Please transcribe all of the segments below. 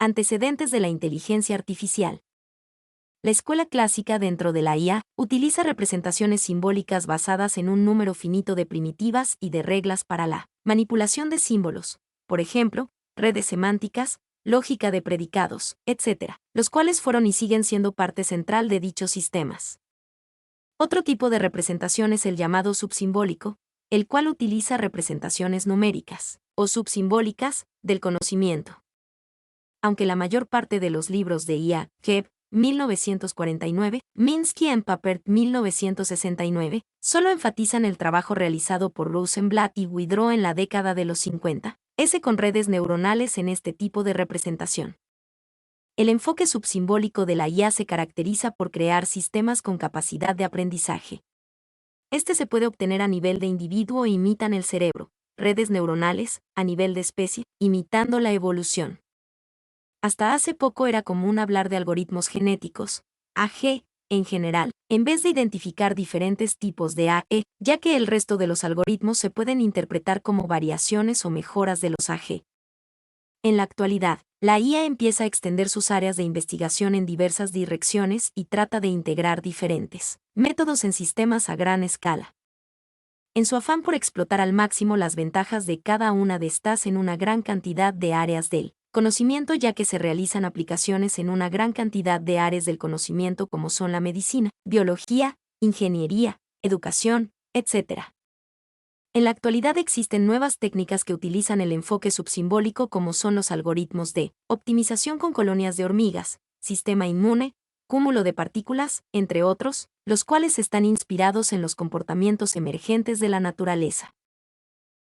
Antecedentes de la inteligencia artificial. La escuela clásica dentro de la IA utiliza representaciones simbólicas basadas en un número finito de primitivas y de reglas para la manipulación de símbolos, por ejemplo, redes semánticas, lógica de predicados, etc., los cuales fueron y siguen siendo parte central de dichos sistemas. Otro tipo de representación es el llamado subsimbólico, el cual utiliza representaciones numéricas o subsimbólicas del conocimiento. Aunque la mayor parte de los libros de IA, Jeb, 1949, Minsky and Papert, 1969, solo enfatizan el trabajo realizado por Rosenblatt y Widrow en la década de los 50, con redes neuronales en este tipo de representación. El enfoque subsimbólico de la IA se caracteriza por crear sistemas con capacidad de aprendizaje. Este se puede obtener a nivel de individuo e imitan el cerebro, redes neuronales, a nivel de especie, imitando la evolución. Hasta hace poco era común hablar de algoritmos genéticos, AG, en general, en vez de identificar diferentes tipos de AE, ya que el resto de los algoritmos se pueden interpretar como variaciones o mejoras de los AG. En la actualidad, la IA empieza a extender sus áreas de investigación en diversas direcciones y trata de integrar diferentes métodos en sistemas a gran escala. En su afán por explotar al máximo las ventajas de cada una de estas en una gran cantidad de áreas del conocimiento, ya que se realizan aplicaciones en una gran cantidad de áreas del conocimiento como son la medicina, biología, ingeniería, educación, etc. En la actualidad existen nuevas técnicas que utilizan el enfoque subsimbólico como son los algoritmos de optimización con colonias de hormigas, sistema inmune, cúmulo de partículas, entre otros, los cuales están inspirados en los comportamientos emergentes de la naturaleza.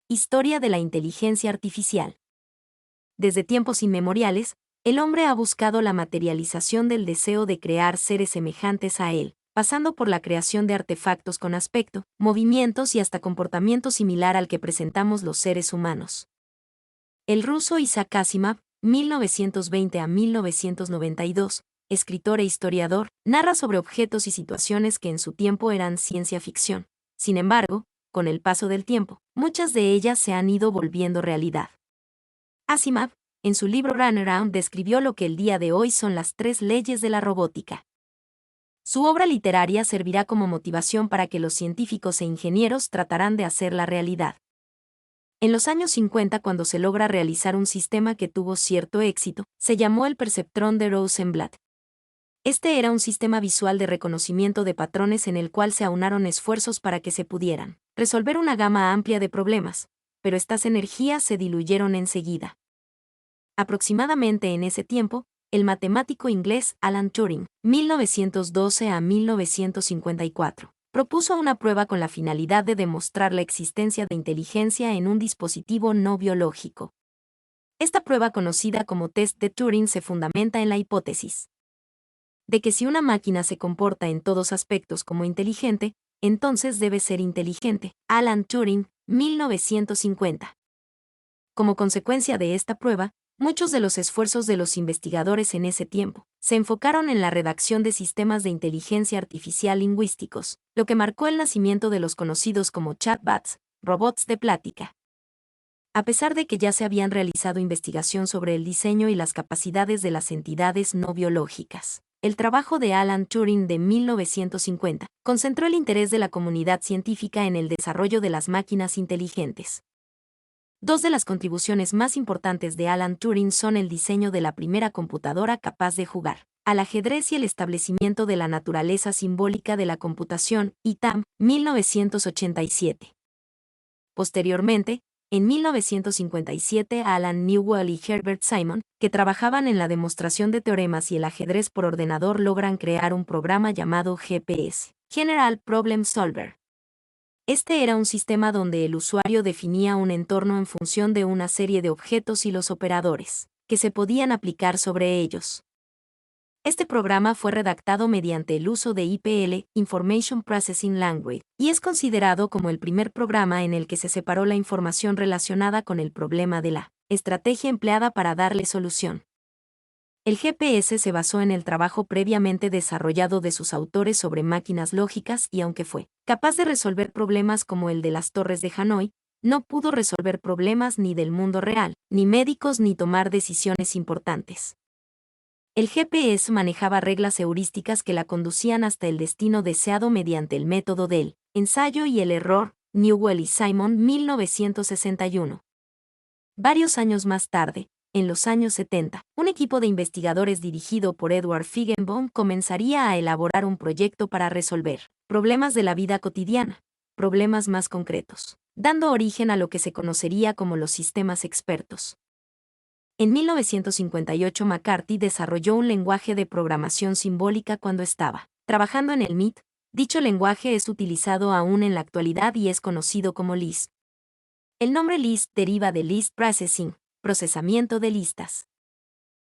Historia de la inteligencia artificial. Desde tiempos inmemoriales, el hombre ha buscado la materialización del deseo de crear seres semejantes a él, pasando por la creación de artefactos con aspecto, movimientos y hasta comportamiento similar al que presentamos los seres humanos. El ruso Isaac Asimov, 1920 a 1992, escritor e historiador, narra sobre objetos y situaciones que en su tiempo eran ciencia ficción. Sin embargo, con el paso del tiempo, muchas de ellas se han ido volviendo realidad. Asimov, en su libro Runaround, describió lo que el día de hoy son las 3 leyes de la robótica. Su obra literaria servirá como motivación para que los científicos e ingenieros tratarán de hacerla realidad. En los años 50, cuando se logra realizar un sistema que tuvo cierto éxito, se llamó el perceptrón de Rosenblatt. Este era un sistema visual de reconocimiento de patrones en el cual se aunaron esfuerzos para que se pudieran resolver una gama amplia de problemas, pero estas energías se diluyeron enseguida. Aproximadamente en ese tiempo, el matemático inglés Alan Turing, 1912 a 1954, propuso una prueba con la finalidad de demostrar la existencia de inteligencia en un dispositivo no biológico. Esta prueba, conocida como test de Turing, se fundamenta en la hipótesis de que si una máquina se comporta en todos aspectos como inteligente, entonces debe ser inteligente. Alan Turing, 1950. Como consecuencia de esta prueba, muchos de los esfuerzos de los investigadores en ese tiempo se enfocaron en la redacción de sistemas de inteligencia artificial lingüísticos, lo que marcó el nacimiento de los conocidos como chatbots, robots de plática. A pesar de que ya se habían realizado investigación sobre el diseño y las capacidades de las entidades no biológicas, el trabajo de Alan Turing de 1950 concentró el interés de la comunidad científica en el desarrollo de las máquinas inteligentes. Dos de las contribuciones más importantes de Alan Turing son el diseño de la primera computadora capaz de jugar al ajedrez y el establecimiento de la naturaleza simbólica de la computación, ITAM, 1987. Posteriormente, en 1957, Alan Newell y Herbert Simon, que trabajaban en la demostración de teoremas y el ajedrez por ordenador, logran crear un programa llamado GPS, General Problem Solver. Este era un sistema donde el usuario definía un entorno en función de una serie de objetos y los operadores que se podían aplicar sobre ellos. Este programa fue redactado mediante el uso de IPL, Information Processing Language, y es considerado como el primer programa en el que se separó la información relacionada con el problema de la estrategia empleada para darle solución. El GPS se basó en el trabajo previamente desarrollado de sus autores sobre máquinas lógicas y, aunque fue capaz de resolver problemas como el de las torres de Hanoi, no pudo resolver problemas ni del mundo real, ni médicos, ni tomar decisiones importantes. El GPS manejaba reglas heurísticas que la conducían hasta el destino deseado mediante el método del ensayo y el error, Newell y Simon, 1961. Varios años más tarde, en los años 70, un equipo de investigadores dirigido por Edward Feigenbaum comenzaría a elaborar un proyecto para resolver problemas de la vida cotidiana, problemas más concretos, dando origen a lo que se conocería como los sistemas expertos. En 1958 McCarthy desarrolló un lenguaje de programación simbólica cuando estaba trabajando en el MIT. Dicho lenguaje es utilizado aún en la actualidad y es conocido como Lisp. El nombre Lisp deriva de List Processing, procesamiento de listas.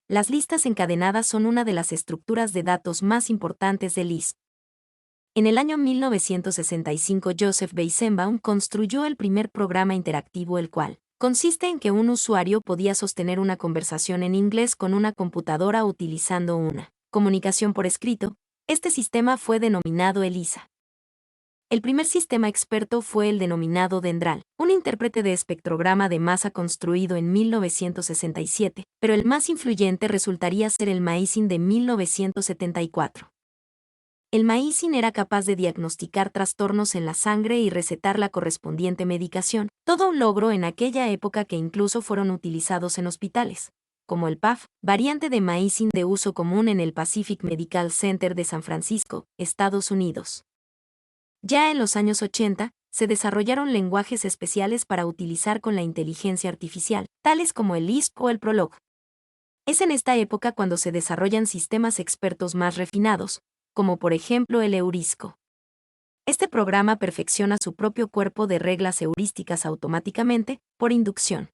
Las listas encadenadas son una de las estructuras de datos más importantes de Lisp. En el año 1965 Joseph Weizenbaum construyó el primer programa interactivo, el cual consiste en que un usuario podía sostener una conversación en inglés con una computadora utilizando una comunicación por escrito. Este sistema fue denominado ELIZA. El primer sistema experto fue el denominado Dendral, un intérprete de espectrograma de masa construido en 1967, pero el más influyente resultaría ser el Maizin de 1974. El Maizin era capaz de diagnosticar trastornos en la sangre y recetar la correspondiente medicación, todo un logro en aquella época que incluso fueron utilizados en hospitales, como el PAF, variante de Maizin de uso común en el Pacific Medical Center de San Francisco, Estados Unidos. Ya en los años 80, se desarrollaron lenguajes especiales para utilizar con la inteligencia artificial, tales como el Lisp o el Prolog. Es en esta época cuando se desarrollan sistemas expertos más refinados, como por ejemplo el heurisco. Este programa perfecciona su propio cuerpo de reglas heurísticas automáticamente, por inducción.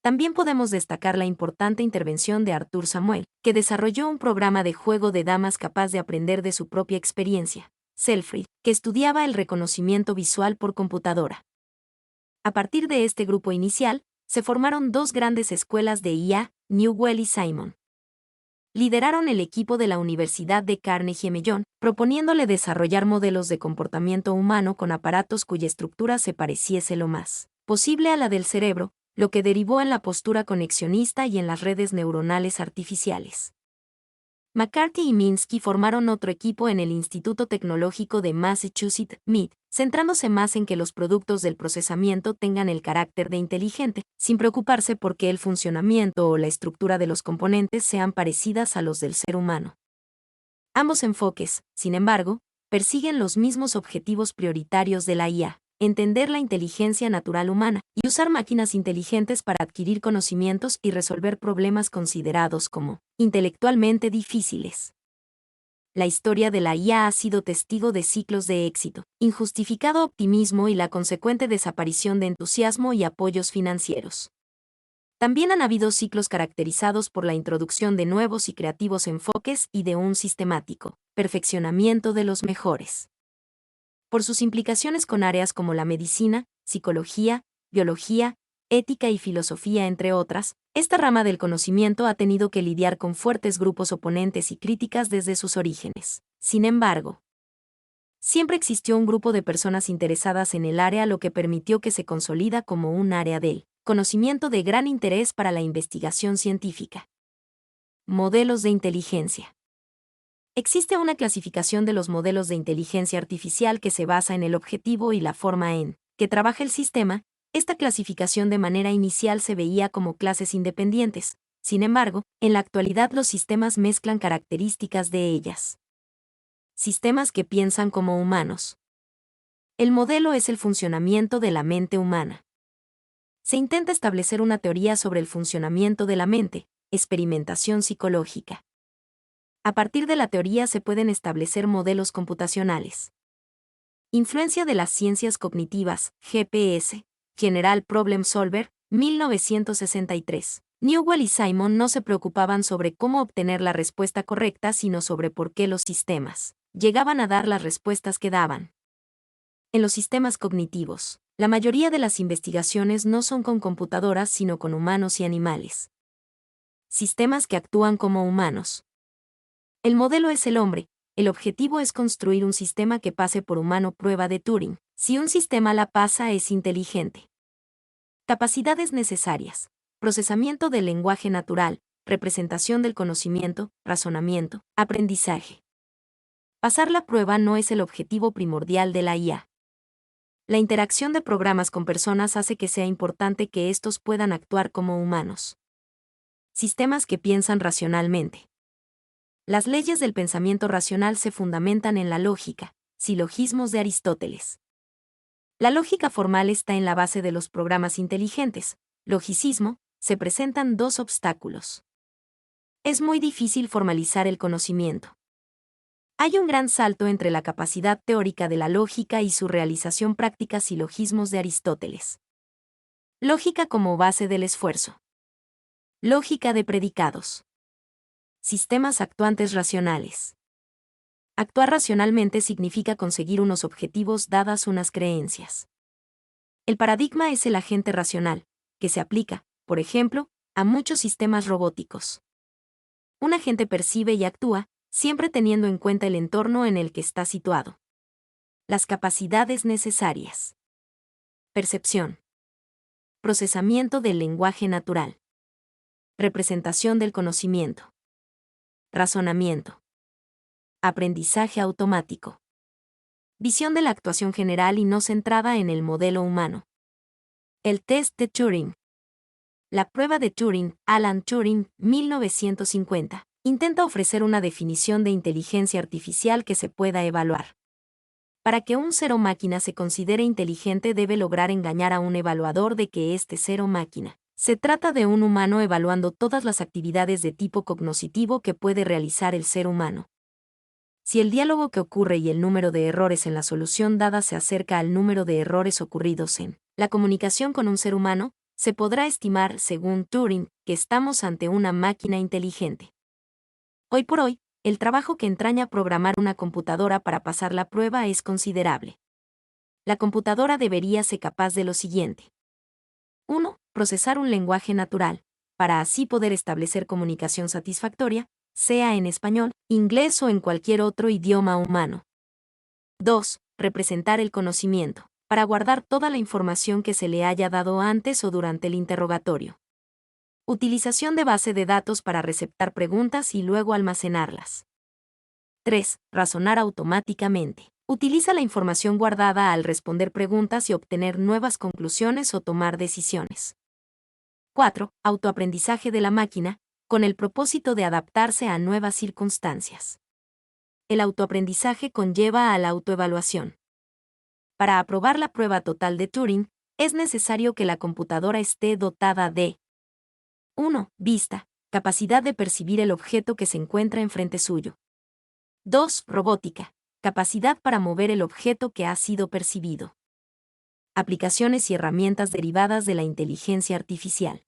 También podemos destacar la importante intervención de Arthur Samuel, que desarrolló un programa de juego de damas capaz de aprender de su propia experiencia, Selfrid, que estudiaba el reconocimiento visual por computadora. A partir de este grupo inicial, se formaron dos grandes escuelas de IA, Newell y Simon. Lideraron el equipo de la Universidad de Carnegie Mellon, proponiéndole desarrollar modelos de comportamiento humano con aparatos cuya estructura se pareciese lo más posible a la del cerebro, lo que derivó en la postura conexionista y en las redes neuronales artificiales. McCarthy y Minsky formaron otro equipo en el Instituto Tecnológico de Massachusetts, MIT, centrándose más en que los productos del procesamiento tengan el carácter de inteligente, sin preocuparse por que el funcionamiento o la estructura de los componentes sean parecidas a los del ser humano. Ambos enfoques, sin embargo, persiguen los mismos objetivos prioritarios de la IA: entender la inteligencia natural humana y usar máquinas inteligentes para adquirir conocimientos y resolver problemas considerados como intelectualmente difíciles. La historia de la IA ha sido testigo de ciclos de éxito, injustificado optimismo y la consecuente desaparición de entusiasmo y apoyos financieros. También han habido ciclos caracterizados por la introducción de nuevos y creativos enfoques y de un sistemático perfeccionamiento de los mejores. Por sus implicaciones con áreas como la medicina, psicología, biología, ética y filosofía, entre otras, esta rama del conocimiento ha tenido que lidiar con fuertes grupos oponentes y críticas desde sus orígenes. Sin embargo, siempre existió un grupo de personas interesadas en el área, lo que permitió que se consolida como un área del conocimiento de gran interés para la investigación científica. Modelos de inteligencia. Existe una clasificación de los modelos de inteligencia artificial que se basa en el objetivo y la forma en que trabaja el sistema. Esta clasificación de manera inicial se veía como clases independientes. Sin embargo, en la actualidad los sistemas mezclan características de ellas. Sistemas que piensan como humanos. El modelo es el funcionamiento de la mente humana. Se intenta establecer una teoría sobre el funcionamiento de la mente, experimentación psicológica. A partir de la teoría se pueden establecer modelos computacionales. Influencia de las ciencias cognitivas, GPS, General Problem Solver, 1963. Newell y Simon no se preocupaban sobre cómo obtener la respuesta correcta, sino sobre por qué los sistemas llegaban a dar las respuestas que daban. En los sistemas cognitivos, la mayoría de las investigaciones no son con computadoras, sino con humanos y animales. Sistemas que actúan como humanos. El modelo es el hombre. El objetivo es construir un sistema que pase por humano prueba de Turing. Si un sistema la pasa, es inteligente. Capacidades necesarias: procesamiento del lenguaje natural, representación del conocimiento, razonamiento, aprendizaje. Pasar la prueba no es el objetivo primordial de la IA. La interacción de programas con personas hace que sea importante que estos puedan actuar como humanos. Sistemas que piensan racionalmente. Las leyes del pensamiento racional se fundamentan en la lógica, silogismos de Aristóteles. La lógica formal está en la base de los programas inteligentes. Logicismo, se presentan dos obstáculos. Es muy difícil formalizar el conocimiento. Hay un gran salto entre la capacidad teórica de la lógica y su realización práctica. Silogismos de Aristóteles. Lógica como base del esfuerzo. Lógica de predicados. Sistemas actuantes racionales. Actuar racionalmente significa conseguir unos objetivos dadas unas creencias. El paradigma es el agente racional, que se aplica, por ejemplo, a muchos sistemas robóticos. Un agente percibe y actúa, siempre teniendo en cuenta el entorno en el que está situado. Las capacidades necesarias. Percepción. Procesamiento del lenguaje natural. Representación del conocimiento. Razonamiento. Aprendizaje automático. Visión de la actuación general y no centrada en el modelo humano. El test de Turing. La prueba de Turing, Alan Turing, 1950, intenta ofrecer una definición de inteligencia artificial que se pueda evaluar. Para que un ser o máquina se considere inteligente debe lograr engañar a un evaluador de que este ser o máquina se trata de un humano evaluando todas las actividades de tipo cognoscitivo que puede realizar el ser humano. Si el diálogo que ocurre y el número de errores en la solución dada se acerca al número de errores ocurridos en la comunicación con un ser humano, se podrá estimar, según Turing, que estamos ante una máquina inteligente. Hoy por hoy, el trabajo que entraña programar una computadora para pasar la prueba es considerable. La computadora debería ser capaz de lo siguiente. 1. Procesar un lenguaje natural, para así poder establecer comunicación satisfactoria, sea en español, inglés o en cualquier otro idioma humano. 2. Representar el conocimiento, para guardar toda la información que se le haya dado antes o durante el interrogatorio. Utilización de base de datos para receptar preguntas y luego almacenarlas. 3. Razonar automáticamente. Utiliza la información guardada al responder preguntas y obtener nuevas conclusiones o tomar decisiones. 4. Autoaprendizaje de la máquina, con el propósito de adaptarse a nuevas circunstancias. El autoaprendizaje conlleva a la autoevaluación. Para aprobar la prueba total de Turing, es necesario que la computadora esté dotada de 1. Vista, capacidad de percibir el objeto que se encuentra enfrente suyo. 2. Robótica, capacidad para mover el objeto que ha sido percibido. Aplicaciones y herramientas derivadas de la inteligencia artificial.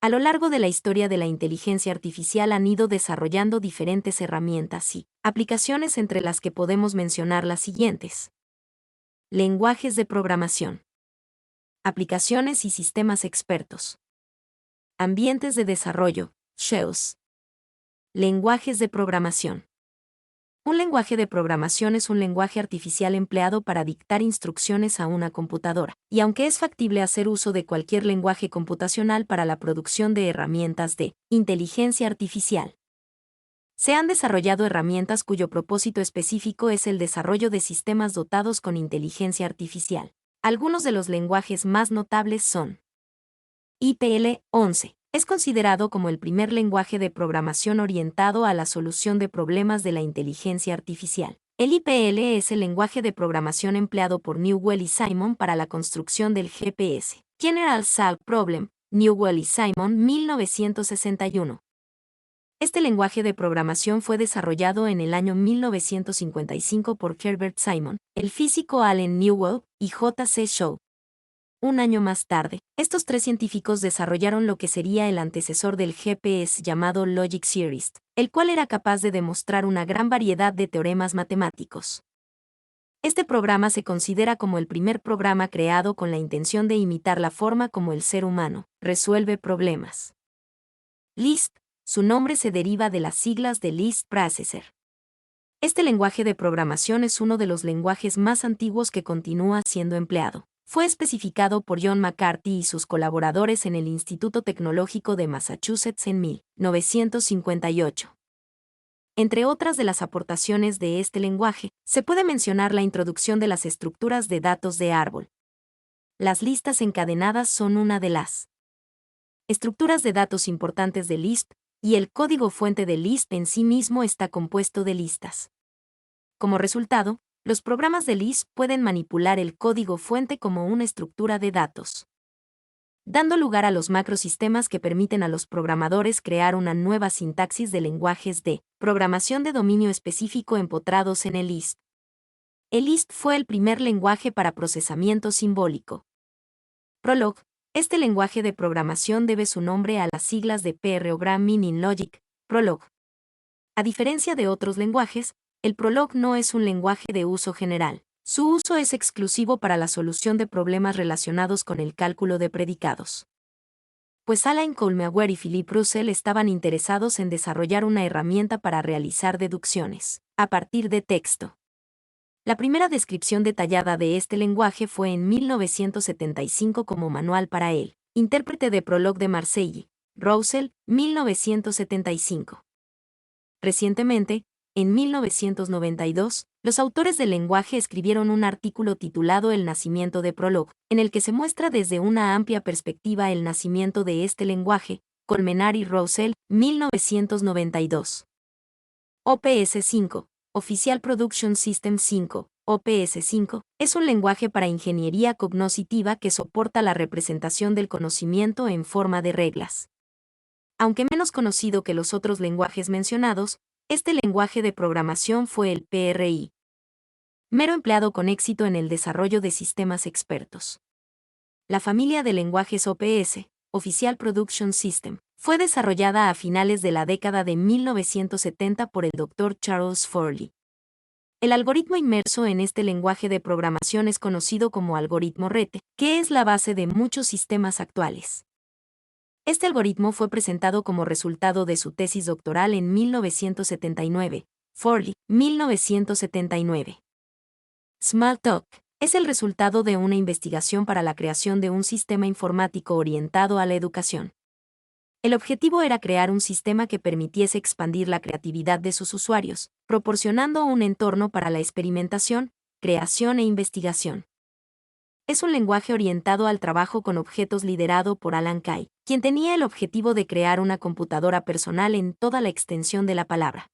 A lo largo de la historia de la inteligencia artificial han ido desarrollando diferentes herramientas y aplicaciones entre las que podemos mencionar las siguientes. Lenguajes de programación. Aplicaciones y sistemas expertos. Ambientes de desarrollo, shells. Lenguajes de programación. Un lenguaje de programación es un lenguaje artificial empleado para dictar instrucciones a una computadora, y aunque es factible hacer uso de cualquier lenguaje computacional para la producción de herramientas de inteligencia artificial, se han desarrollado herramientas cuyo propósito específico es el desarrollo de sistemas dotados con inteligencia artificial. Algunos de los lenguajes más notables son IPL-11. Es considerado como el primer lenguaje de programación orientado a la solución de problemas de la inteligencia artificial. El IPL es el lenguaje de programación empleado por Newell y Simon para la construcción del GPS. General Solve Problem, Newell y Simon, 1961. Este lenguaje de programación fue desarrollado en el año 1955 por Herbert Simon, el físico Allen Newell y J. C. Shaw. Un año más tarde, estos tres científicos desarrollaron lo que sería el antecesor del GPS llamado Logic Series, el cual era capaz de demostrar una gran variedad de teoremas matemáticos. Este programa se considera como el primer programa creado con la intención de imitar la forma como el ser humano resuelve problemas. Lisp, su nombre se deriva de las siglas de Lisp Processor. Este lenguaje de programación es uno de los lenguajes más antiguos que continúa siendo empleado. fue especificado por John McCarthy y sus colaboradores en el Instituto Tecnológico de Massachusetts en 1958. Entre otras de las aportaciones de este lenguaje, se puede mencionar la introducción de las estructuras de datos de árbol. Las listas encadenadas son una de las estructuras de datos importantes de Lisp, y el código fuente de Lisp en sí mismo está compuesto de listas. Como resultado, los programas de Lisp pueden manipular el código fuente como una estructura de datos, dando lugar a los macrosistemas que permiten a los programadores crear una nueva sintaxis de lenguajes de programación de dominio específico empotrados en el Lisp. El Lisp fue el primer lenguaje para procesamiento simbólico. Prolog. Este lenguaje de programación debe su nombre a las siglas de Programming Meaning Logic, Prolog. A diferencia de otros lenguajes, el Prolog no es un lenguaje de uso general. Su uso es exclusivo para la solución de problemas relacionados con el cálculo de predicados. Pues Alain Kohlmeier y Philippe Roussel estaban interesados en desarrollar una herramienta para realizar deducciones a partir de texto. La primera descripción detallada de este lenguaje fue en 1975 como manual para el intérprete de Prolog de Marseille, Roussel, 1975. Recientemente, en 1992, los autores del lenguaje escribieron un artículo titulado El nacimiento de Prolog, en el que se muestra desde una amplia perspectiva el nacimiento de este lenguaje, Kohlmeier y Roussel, 1992. OPS 5. Oficial Production System 5, OPS 5, es un lenguaje para ingeniería cognoscitiva que soporta la representación del conocimiento en forma de reglas. Aunque menos conocido que los otros lenguajes mencionados, este lenguaje de programación fue el PRI, mero empleado con éxito en el desarrollo de sistemas expertos. La familia de lenguajes OPS, Oficial Production System, fue desarrollada a finales de la década de 1970 por el Dr. Charles Forley. El algoritmo inmerso en este lenguaje de programación es conocido como algoritmo RETE, que es la base de muchos sistemas actuales. Este algoritmo fue presentado como resultado de su tesis doctoral en 1979, Forley, 1979. Smalltalk es el resultado de una investigación para la creación de un sistema informático orientado a la educación. El objetivo era crear un sistema que permitiese expandir la creatividad de sus usuarios, proporcionando un entorno para la experimentación, creación e investigación. Es un lenguaje orientado al trabajo con objetos liderado por Alan Kay, quien tenía el objetivo de crear una computadora personal en toda la extensión de la palabra.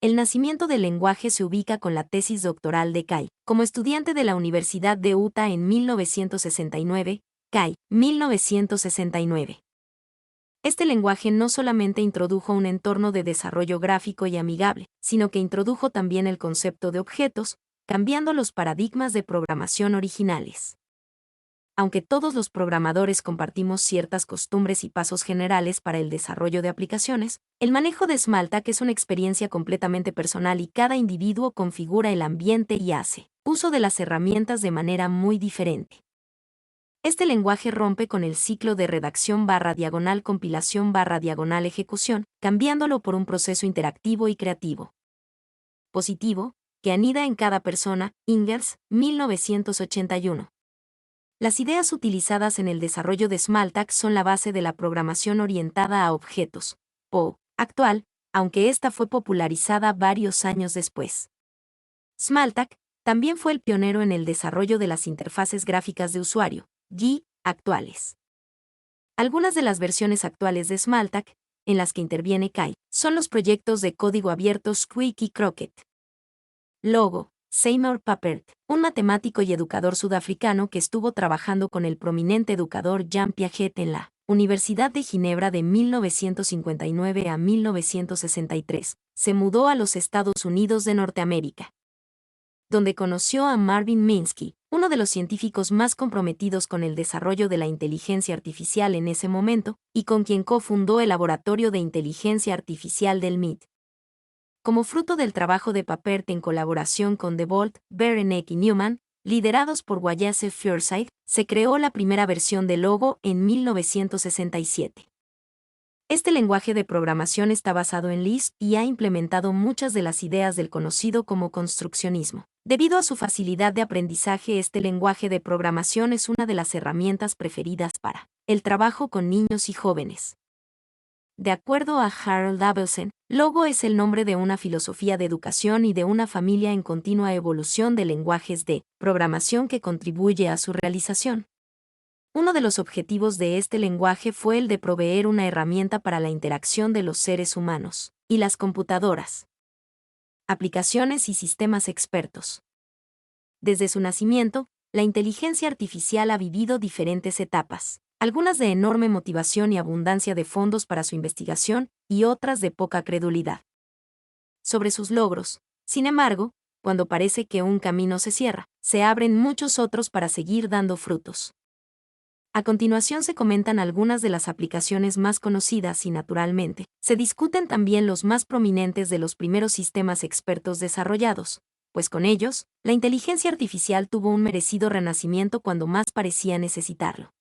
El nacimiento del lenguaje se ubica con la tesis doctoral de Kay, como estudiante de la Universidad de Utah en 1969, Kay, 1969. Este lenguaje no solamente introdujo un entorno de desarrollo gráfico y amigable, sino que introdujo también el concepto de objetos, cambiando los paradigmas de programación originales. Aunque todos los programadores compartimos ciertas costumbres y pasos generales para el desarrollo de aplicaciones, el manejo de Smalltalk es una experiencia completamente personal y cada individuo configura el ambiente y hace uso de las herramientas de manera muy diferente. Este lenguaje rompe con el ciclo de redacción/compilación/ejecución, cambiándolo por un proceso interactivo y creativo. Positivo, que anida en cada persona, Ingalls, 1981. Las ideas utilizadas en el desarrollo de Smalltalk son la base de la programación orientada a objetos, PO, actual, aunque esta fue popularizada varios años después. Smalltalk también fue el pionero en el desarrollo de las interfaces gráficas de usuario, GUI, actuales. Algunas de las versiones actuales de Smalltalk, en las que interviene Kay, son los proyectos de código abierto Squeak y Croquet. Logo: Seymour Papert, un matemático y educador sudafricano que estuvo trabajando con el prominente educador Jean Piaget en la Universidad de Ginebra de 1959 a 1963, se mudó a los Estados Unidos de Norteamérica, donde conoció a Marvin Minsky, uno de los científicos más comprometidos con el desarrollo de la inteligencia artificial en ese momento, y con quien cofundó el Laboratorio de Inteligencia Artificial del MIT. Como fruto del trabajo de Papert en colaboración con DeWalt, Berenek y Newman, liderados por Wallace Forsythe, se creó la primera versión de Logo en 1967. Este lenguaje de programación está basado en Lisp y ha implementado muchas de las ideas del conocido como construccionismo. Debido a su facilidad de aprendizaje, este lenguaje de programación es una de las herramientas preferidas para el trabajo con niños y jóvenes. De acuerdo a Harold Abelson, Logo es el nombre de una filosofía de educación y de una familia en continua evolución de lenguajes de programación que contribuye a su realización. Uno de los objetivos de este lenguaje fue el de proveer una herramienta para la interacción de los seres humanos y las computadoras. Aplicaciones y sistemas expertos. Desde su nacimiento, la inteligencia artificial ha vivido diferentes etapas, algunas de enorme motivación y abundancia de fondos para su investigación y otras de poca credulidad. Sobre sus logros, sin embargo, cuando parece que un camino se cierra, se abren muchos otros para seguir dando frutos. A continuación se comentan algunas de las aplicaciones más conocidas y, naturalmente, se discuten también los más prominentes de los primeros sistemas expertos desarrollados, pues con ellos, la inteligencia artificial tuvo un merecido renacimiento cuando más parecía necesitarlo.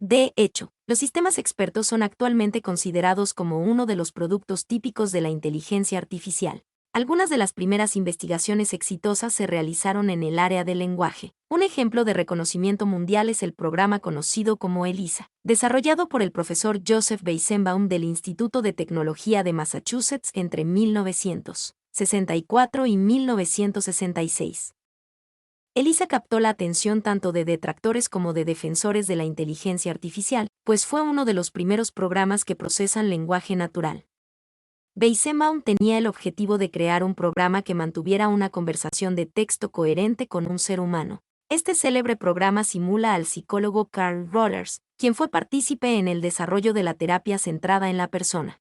De hecho, los sistemas expertos son actualmente considerados como uno de los productos típicos de la inteligencia artificial. Algunas de las primeras investigaciones exitosas se realizaron en el área del lenguaje. Un ejemplo de reconocimiento mundial es el programa conocido como ELIZA, desarrollado por el profesor Joseph Weizenbaum del Instituto de Tecnología de Massachusetts entre 1964 y 1966. ELIZA captó la atención tanto de detractores como de defensores de la inteligencia artificial, pues fue uno de los primeros programas que procesan lenguaje natural. Weizenbaum tenía el objetivo de crear un programa que mantuviera una conversación de texto coherente con un ser humano. Este célebre programa simula al psicólogo Carl Rogers, quien fue partícipe en el desarrollo de la terapia centrada en la persona.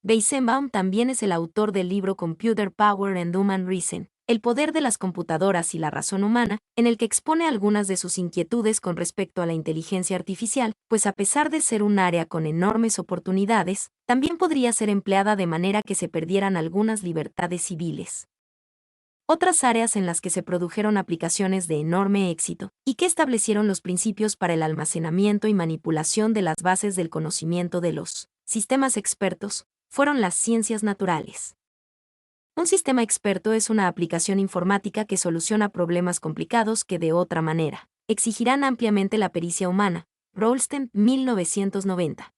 Weizenbaum también es el autor del libro Computer Power and Human Reason, El poder de las computadoras y la razón humana, en el que expone algunas de sus inquietudes con respecto a la inteligencia artificial, pues a pesar de ser un área con enormes oportunidades, también podría ser empleada de manera que se perdieran algunas libertades civiles. Otras áreas en las que se produjeron aplicaciones de enorme éxito, y que establecieron los principios para el almacenamiento y manipulación de las bases del conocimiento de los sistemas expertos, fueron las ciencias naturales. Un sistema experto es una aplicación informática que soluciona problemas complicados que de otra manera exigirán ampliamente la pericia humana. Rolsten, 1990.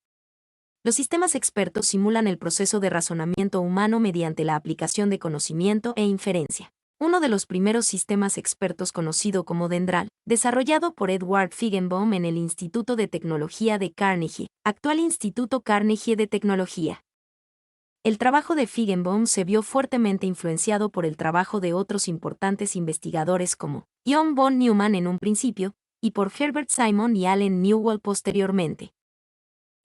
Los sistemas expertos simulan el proceso de razonamiento humano mediante la aplicación de conocimiento e inferencia. Uno de los primeros sistemas expertos conocido como Dendral, desarrollado por Edward Feigenbaum en el Instituto de Tecnología de Carnegie, actual Instituto Carnegie de Tecnología. El trabajo de Feigenbaum se vio fuertemente influenciado por el trabajo de otros importantes investigadores como John von Neumann en un principio, y por Herbert Simon y Allen Newell posteriormente.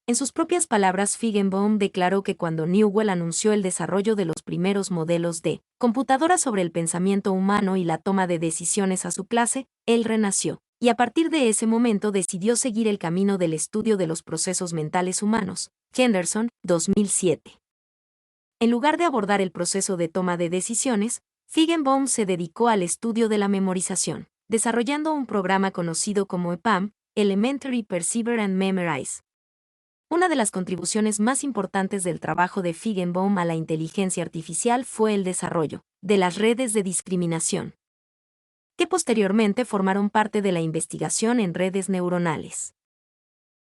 En sus propias palabras, Feigenbaum declaró que cuando Newell anunció el desarrollo de los primeros modelos de computadora sobre el pensamiento humano y la toma de decisiones a su clase, él renació, y a partir de ese momento decidió seguir el camino del estudio de los procesos mentales humanos. Henderson, 2007. En lugar de abordar el proceso de toma de decisiones, Feigenbaum se dedicó al estudio de la memorización, desarrollando un programa conocido como EPAM, Elementary Perceiver and Memorize. Una de las contribuciones más importantes del trabajo de Feigenbaum a la inteligencia artificial fue el desarrollo de las redes de discriminación, que posteriormente formaron parte de la investigación en redes neuronales.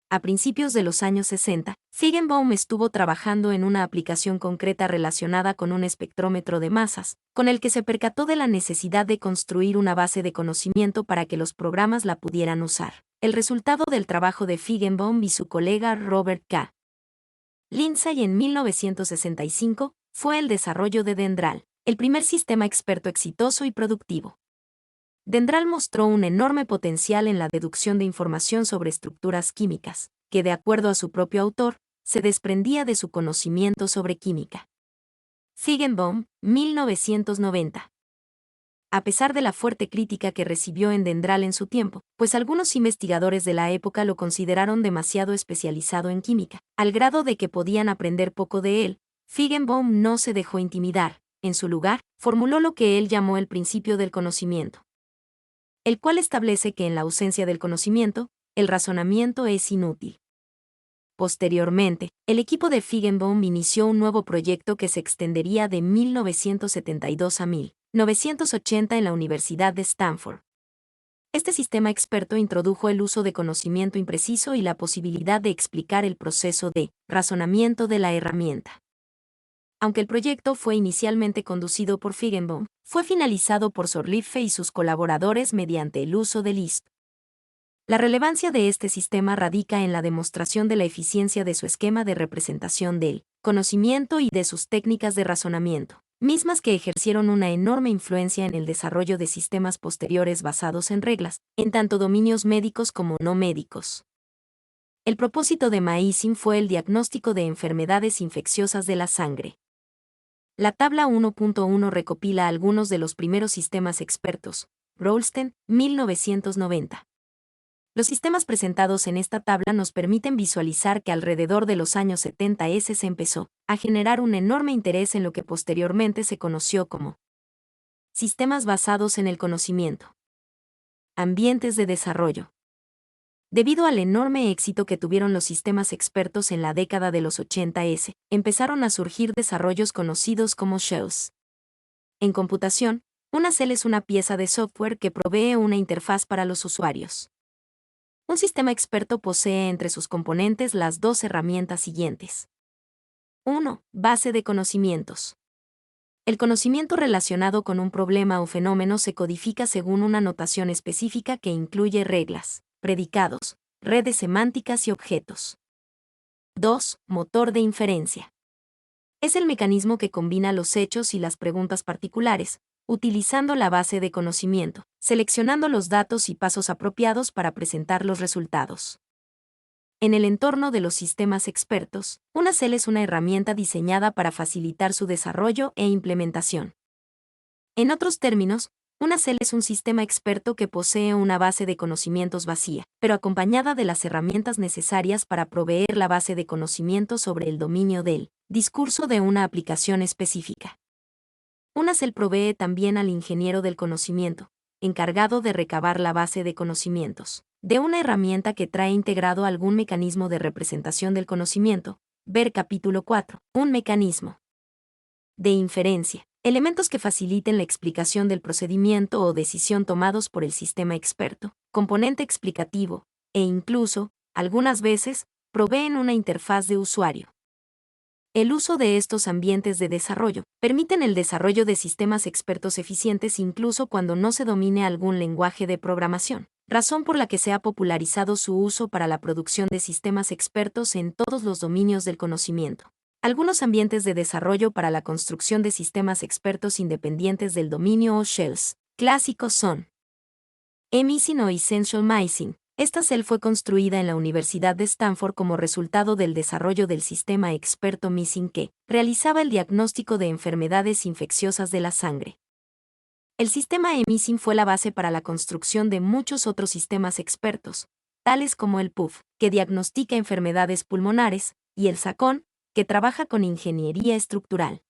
A principios de los años 60, Feigenbaum estuvo trabajando en una aplicación concreta relacionada con un espectrómetro de masas, con el que se percató de la necesidad de construir una base de conocimiento para que los programas la pudieran usar. El resultado del trabajo de Feigenbaum y su colega Robert K. Lindsay en 1965 fue el desarrollo de Dendral, el primer sistema experto exitoso y productivo. Dendral mostró un enorme potencial en la deducción de información sobre estructuras químicas, que de acuerdo a su propio autor, se desprendía de su conocimiento sobre química. Feigenbaum, 1990. A pesar de la fuerte crítica que recibió en Dendral en su tiempo, pues algunos investigadores de la época lo consideraron demasiado especializado en química, al grado de que podían aprender poco de él, Feigenbaum no se dejó intimidar. En su lugar, formuló lo que él llamó el principio del conocimiento, el cual establece que en la ausencia del conocimiento, el razonamiento es inútil. Posteriormente, el equipo de Feigenbaum inició un nuevo proyecto que se extendería de 1972 a 1980 en la Universidad de Stanford. Este sistema experto introdujo el uso de conocimiento impreciso y la posibilidad de explicar el proceso de razonamiento de la herramienta. Aunque el proyecto fue inicialmente conducido por Feigenbaum, fue finalizado por Sorliffe y sus colaboradores mediante el uso de Lisp. La relevancia de este sistema radica en la demostración de la eficiencia de su esquema de representación del conocimiento y de sus técnicas de razonamiento, mismas que ejercieron una enorme influencia en el desarrollo de sistemas posteriores basados en reglas, en tanto dominios médicos como no médicos. El propósito de MAISIM fue el diagnóstico de enfermedades infecciosas de la sangre. La tabla 1.1 recopila algunos de los primeros sistemas expertos. Rolsten, 1990. Los sistemas presentados en esta tabla nos permiten visualizar que alrededor de los años 70 se empezó a generar un enorme interés en lo que posteriormente se conoció como sistemas basados en el conocimiento. Ambientes de desarrollo. Debido al enorme éxito que tuvieron los sistemas expertos en la década de los 80, empezaron a surgir desarrollos conocidos como shells. En computación, una shell es una pieza de software que provee una interfaz para los usuarios. Un sistema experto posee entre sus componentes las dos herramientas siguientes. 1. Base de conocimientos. El conocimiento relacionado con un problema o fenómeno se codifica según una notación específica que incluye reglas, predicados, redes semánticas y objetos. 2. Motor de inferencia. Es el mecanismo que combina los hechos y las preguntas particulares, utilizando la base de conocimiento, seleccionando los datos y pasos apropiados para presentar los resultados. En el entorno de los sistemas expertos, una shell es una herramienta diseñada para facilitar su desarrollo e implementación. En otros términos, una shell es un sistema experto que posee una base de conocimientos vacía, pero acompañada de las herramientas necesarias para proveer la base de conocimientos sobre el dominio del discurso de una aplicación específica. Una shell provee también al ingeniero del conocimiento, encargado de recabar la base de conocimientos, de una herramienta que trae integrado algún mecanismo de representación del conocimiento. Ver capítulo 4. Un mecanismo de inferencia. Elementos que faciliten la explicación del procedimiento o decisión tomados por el sistema experto, componente explicativo, e incluso, algunas veces, proveen una interfaz de usuario. El uso de estos ambientes de desarrollo permiten el desarrollo de sistemas expertos eficientes incluso cuando no se domine algún lenguaje de programación, razón por la que se ha popularizado su uso para la producción de sistemas expertos en todos los dominios del conocimiento. Algunos ambientes de desarrollo para la construcción de sistemas expertos independientes del dominio o shells clásicos son eMissin o Essential MySim. Esta shell fue construida en la Universidad de Stanford como resultado del desarrollo del sistema experto MISIN que realizaba el diagnóstico de enfermedades infecciosas de la sangre. El sistema eMissin fue la base para la construcción de muchos otros sistemas expertos, tales como el PUF, que diagnostica enfermedades pulmonares, y el SACON, que trabaja con ingeniería estructural.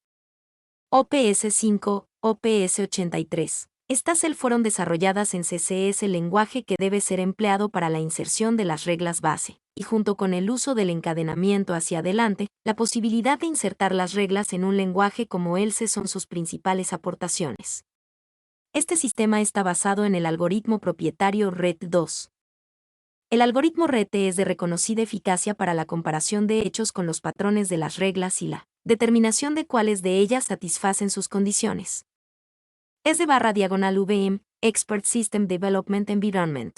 OPS5, OPS83. Estas shell fueron desarrolladas en CCS, el lenguaje que debe ser empleado para la inserción de las reglas base, y junto con el uso del encadenamiento hacia adelante, la posibilidad de insertar las reglas en un lenguaje como ELSE son sus principales aportaciones. Este sistema está basado en el algoritmo propietario RET2. El algoritmo RET es de reconocida eficacia para la comparación de hechos con los patrones de las reglas y la determinación de cuáles de ellas satisfacen sus condiciones. Es de /VM, Expert System Development Environment.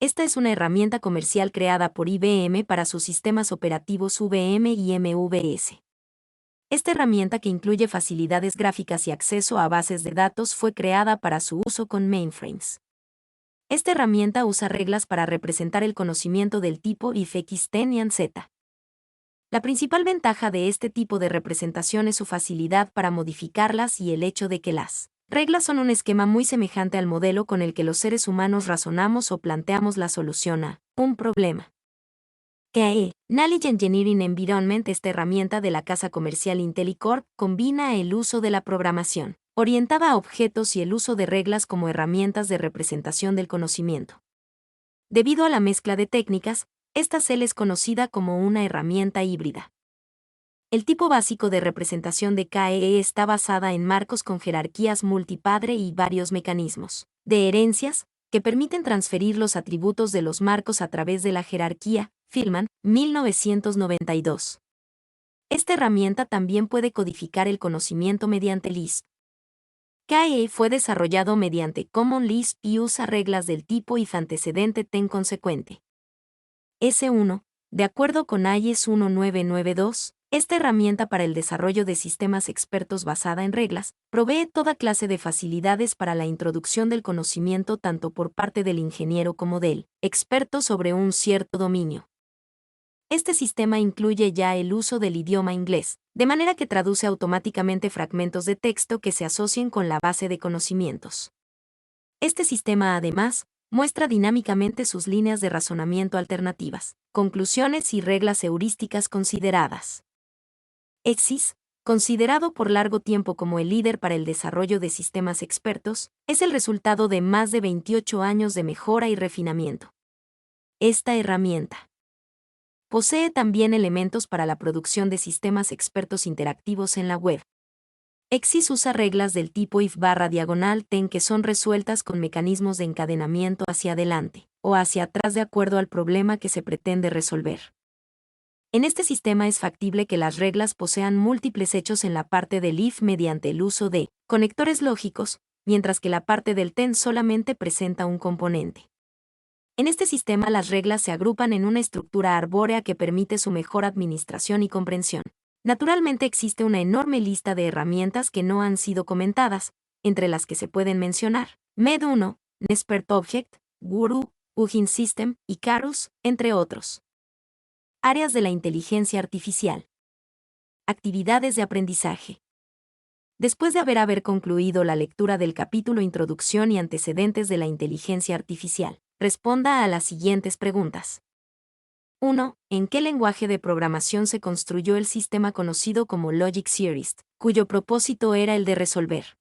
Esta es una herramienta comercial creada por IBM para sus sistemas operativos VM y MVS. Esta herramienta, que incluye facilidades gráficas y acceso a bases de datos, fue creada para su uso con mainframes. Esta herramienta usa reglas para representar el conocimiento del tipo if x ten y z. La principal ventaja de este tipo de representación es su facilidad para modificarlas y el hecho de que las reglas son un esquema muy semejante al modelo con el que los seres humanos razonamos o planteamos la solución a un problema. Knowledge Engineering Environment. Esta herramienta de la casa comercial IntelliCorp combina el uso de la programación orientada a objetos y el uso de reglas como herramientas de representación del conocimiento. Debido a la mezcla de técnicas, esta shell es conocida como una herramienta híbrida. El tipo básico de representación de KEE está basada en marcos con jerarquías multipadre y varios mecanismos de herencias que permiten transferir los atributos de los marcos a través de la jerarquía. Filman, 1992. Esta herramienta también puede codificar el conocimiento mediante Lisp. KEE fue desarrollado mediante Common Lisp y usa reglas del tipo if antecedente ten consecuente. S1, de acuerdo con IES 1992, esta herramienta para el desarrollo de sistemas expertos basada en reglas provee toda clase de facilidades para la introducción del conocimiento tanto por parte del ingeniero como del experto sobre un cierto dominio. Este sistema incluye ya el uso del idioma inglés, de manera que traduce automáticamente fragmentos de texto que se asocien con la base de conocimientos. Este sistema además muestra dinámicamente sus líneas de razonamiento alternativas, conclusiones y reglas heurísticas consideradas. EXIS, considerado por largo tiempo como el líder para el desarrollo de sistemas expertos, es el resultado de más de 28 años de mejora y refinamiento. Esta herramienta posee también elementos para la producción de sistemas expertos interactivos en la web. EXIS usa reglas del tipo if/ten que son resueltas con mecanismos de encadenamiento hacia adelante o hacia atrás de acuerdo al problema que se pretende resolver. En este sistema es factible que las reglas posean múltiples hechos en la parte del if mediante el uso de conectores lógicos, mientras que la parte del ten solamente presenta un componente. En este sistema las reglas se agrupan en una estructura arbórea que permite su mejor administración y comprensión. Naturalmente existe una enorme lista de herramientas que no han sido comentadas, entre las que se pueden mencionar Med1, Nespert Object, Guru, Hugging System, Icarus, entre otros. Áreas de la inteligencia artificial. Actividades de aprendizaje. Después de haber concluido la lectura del capítulo Introducción y antecedentes de la inteligencia artificial, responda a las siguientes preguntas. 1. ¿En qué lenguaje de programación se construyó el sistema conocido como Logic Series, cuyo propósito era el de resolver?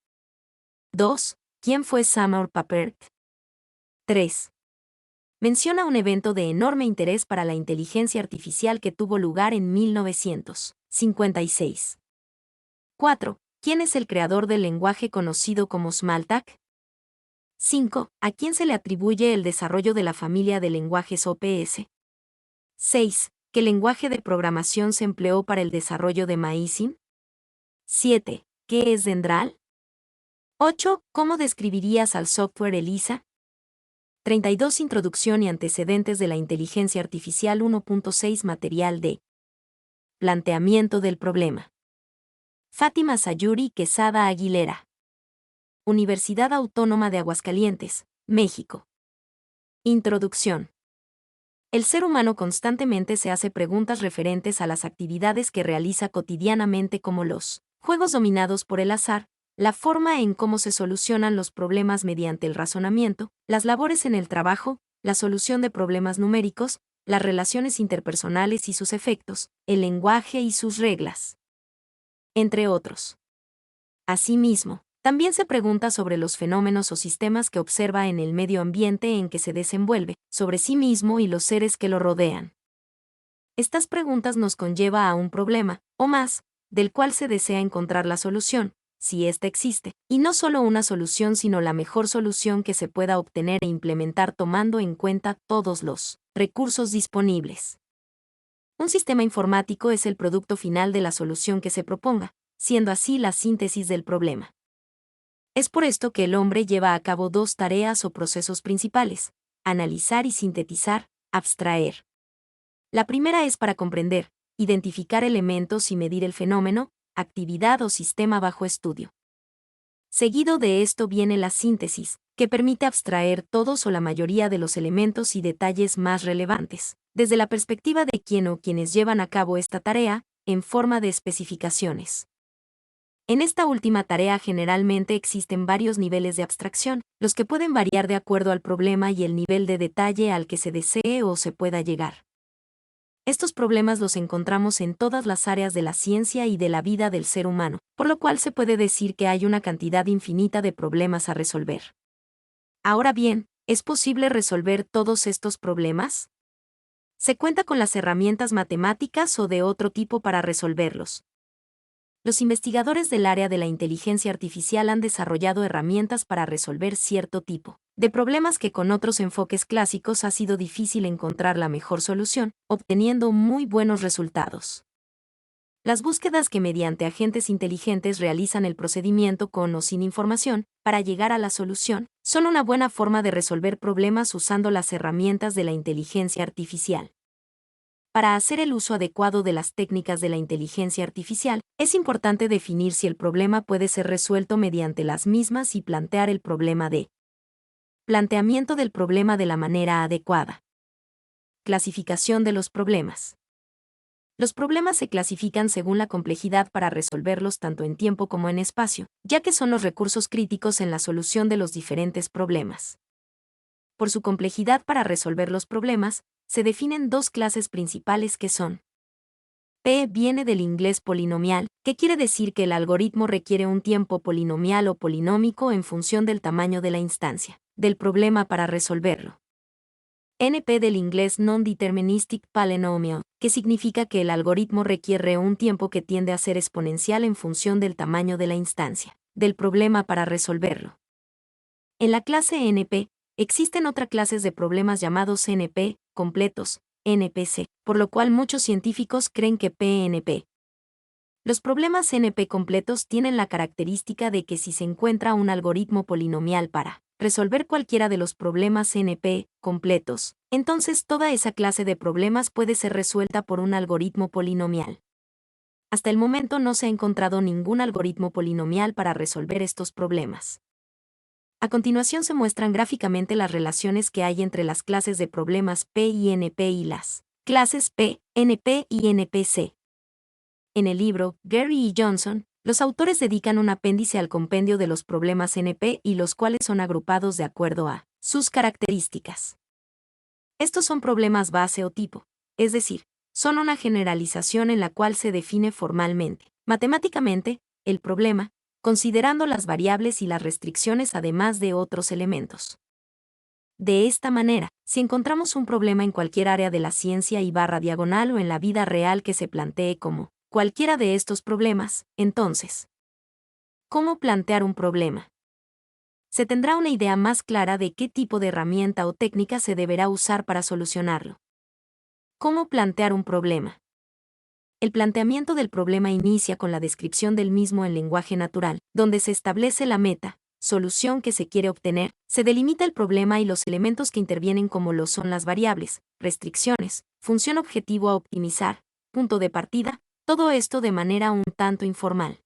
2. ¿Quién fue Samuel Papert? 3. Menciona un evento de enorme interés para la inteligencia artificial que tuvo lugar en 1956. 4. ¿Quién es el creador del lenguaje conocido como Smalltalk? 5. ¿A quién se le atribuye el desarrollo de la familia de lenguajes OPS? 6. ¿Qué lenguaje de programación se empleó para el desarrollo de Maïsim? 7. ¿Qué es Dendral? 8. ¿Cómo describirías al software ELIZA? 32. Introducción y antecedentes de la inteligencia artificial 1.6 Material de planteamiento del problema. Fátima Sayuri Quesada Aguilera. Universidad Autónoma de Aguascalientes, México. Introducción. El ser humano constantemente se hace preguntas referentes a las actividades que realiza cotidianamente como los juegos dominados por el azar, la forma en cómo se solucionan los problemas mediante el razonamiento, las labores en el trabajo, la solución de problemas numéricos, las relaciones interpersonales y sus efectos, el lenguaje y sus reglas, entre otros. Asimismo, también se pregunta sobre los fenómenos o sistemas que observa en el medio ambiente en que se desenvuelve, sobre sí mismo y los seres que lo rodean. Estas preguntas nos conlleva a un problema, o más, del cual se desea encontrar la solución, si ésta existe, y no solo una solución sino la mejor solución que se pueda obtener e implementar tomando en cuenta todos los recursos disponibles. Un sistema informático es el producto final de la solución que se proponga, siendo así la síntesis del problema. Es por esto que el hombre lleva a cabo dos tareas o procesos principales: analizar y sintetizar, abstraer. La primera es para comprender, identificar elementos y medir el fenómeno, actividad o sistema bajo estudio. Seguido de esto viene la síntesis, que permite abstraer todos o la mayoría de los elementos y detalles más relevantes, desde la perspectiva de quien o quienes llevan a cabo esta tarea, en forma de especificaciones. En esta última tarea generalmente existen varios niveles de abstracción, los que pueden variar de acuerdo al problema y el nivel de detalle al que se desee o se pueda llegar. Estos problemas los encontramos en todas las áreas de la ciencia y de la vida del ser humano, por lo cual se puede decir que hay una cantidad infinita de problemas a resolver. Ahora bien, ¿es posible resolver todos estos problemas? Se cuenta con las herramientas matemáticas o de otro tipo para resolverlos. Los investigadores del área de la inteligencia artificial han desarrollado herramientas para resolver cierto tipo de problemas que con otros enfoques clásicos ha sido difícil encontrar la mejor solución, obteniendo muy buenos resultados. Las búsquedas que mediante agentes inteligentes realizan el procedimiento con o sin información para llegar a la solución son una buena forma de resolver problemas usando las herramientas de la inteligencia artificial. Para hacer el uso adecuado de las técnicas de la inteligencia artificial, es importante definir si el problema puede ser resuelto mediante las mismas y plantear el problema de planteamiento del problema de la manera adecuada. Clasificación de los problemas. Los problemas se clasifican según la complejidad para resolverlos tanto en tiempo como en espacio, ya que son los recursos críticos en la solución de los diferentes problemas. Por su complejidad para resolver los problemas, se definen dos clases principales que son: P viene del inglés polinomial, que quiere decir que el algoritmo requiere un tiempo polinomial o polinómico en función del tamaño de la instancia del problema para resolverlo. NP del inglés Non-Deterministic Polynomial, que significa que el algoritmo requiere un tiempo que tiende a ser exponencial en función del tamaño de la instancia del problema para resolverlo. En la clase NP, existen otras clases de problemas llamados NP completos, NPC, por lo cual muchos científicos creen que PNP. Los problemas NP completos tienen la característica de que si se encuentra un algoritmo polinomial para resolver cualquiera de los problemas NP completos, entonces toda esa clase de problemas puede ser resuelta por un algoritmo polinomial. Hasta el momento no se ha encontrado ningún algoritmo polinomial para resolver estos problemas. A continuación se muestran gráficamente las relaciones que hay entre las clases de problemas P y NP y las clases P, NP y NPC. En el libro Gary y Johnson, los autores dedican un apéndice al compendio de los problemas NP y los cuales son agrupados de acuerdo a sus características. Estos son problemas base o tipo, es decir, son una generalización en la cual se define formalmente, matemáticamente, el problema, considerando las variables y las restricciones además de otros elementos. De esta manera, si encontramos un problema en cualquier área de la ciencia y /diagonal o en la vida real que se plantee como cualquiera de estos problemas, entonces, ¿cómo plantear un problema? Se tendrá una idea más clara de qué tipo de herramienta o técnica se deberá usar para solucionarlo. ¿Cómo plantear un problema? El planteamiento del problema inicia con la descripción del mismo en lenguaje natural, donde se establece la meta, solución que se quiere obtener, se delimita el problema y los elementos que intervienen como lo son las variables, restricciones, función objetivo a optimizar, punto de partida, todo esto de manera un tanto informal.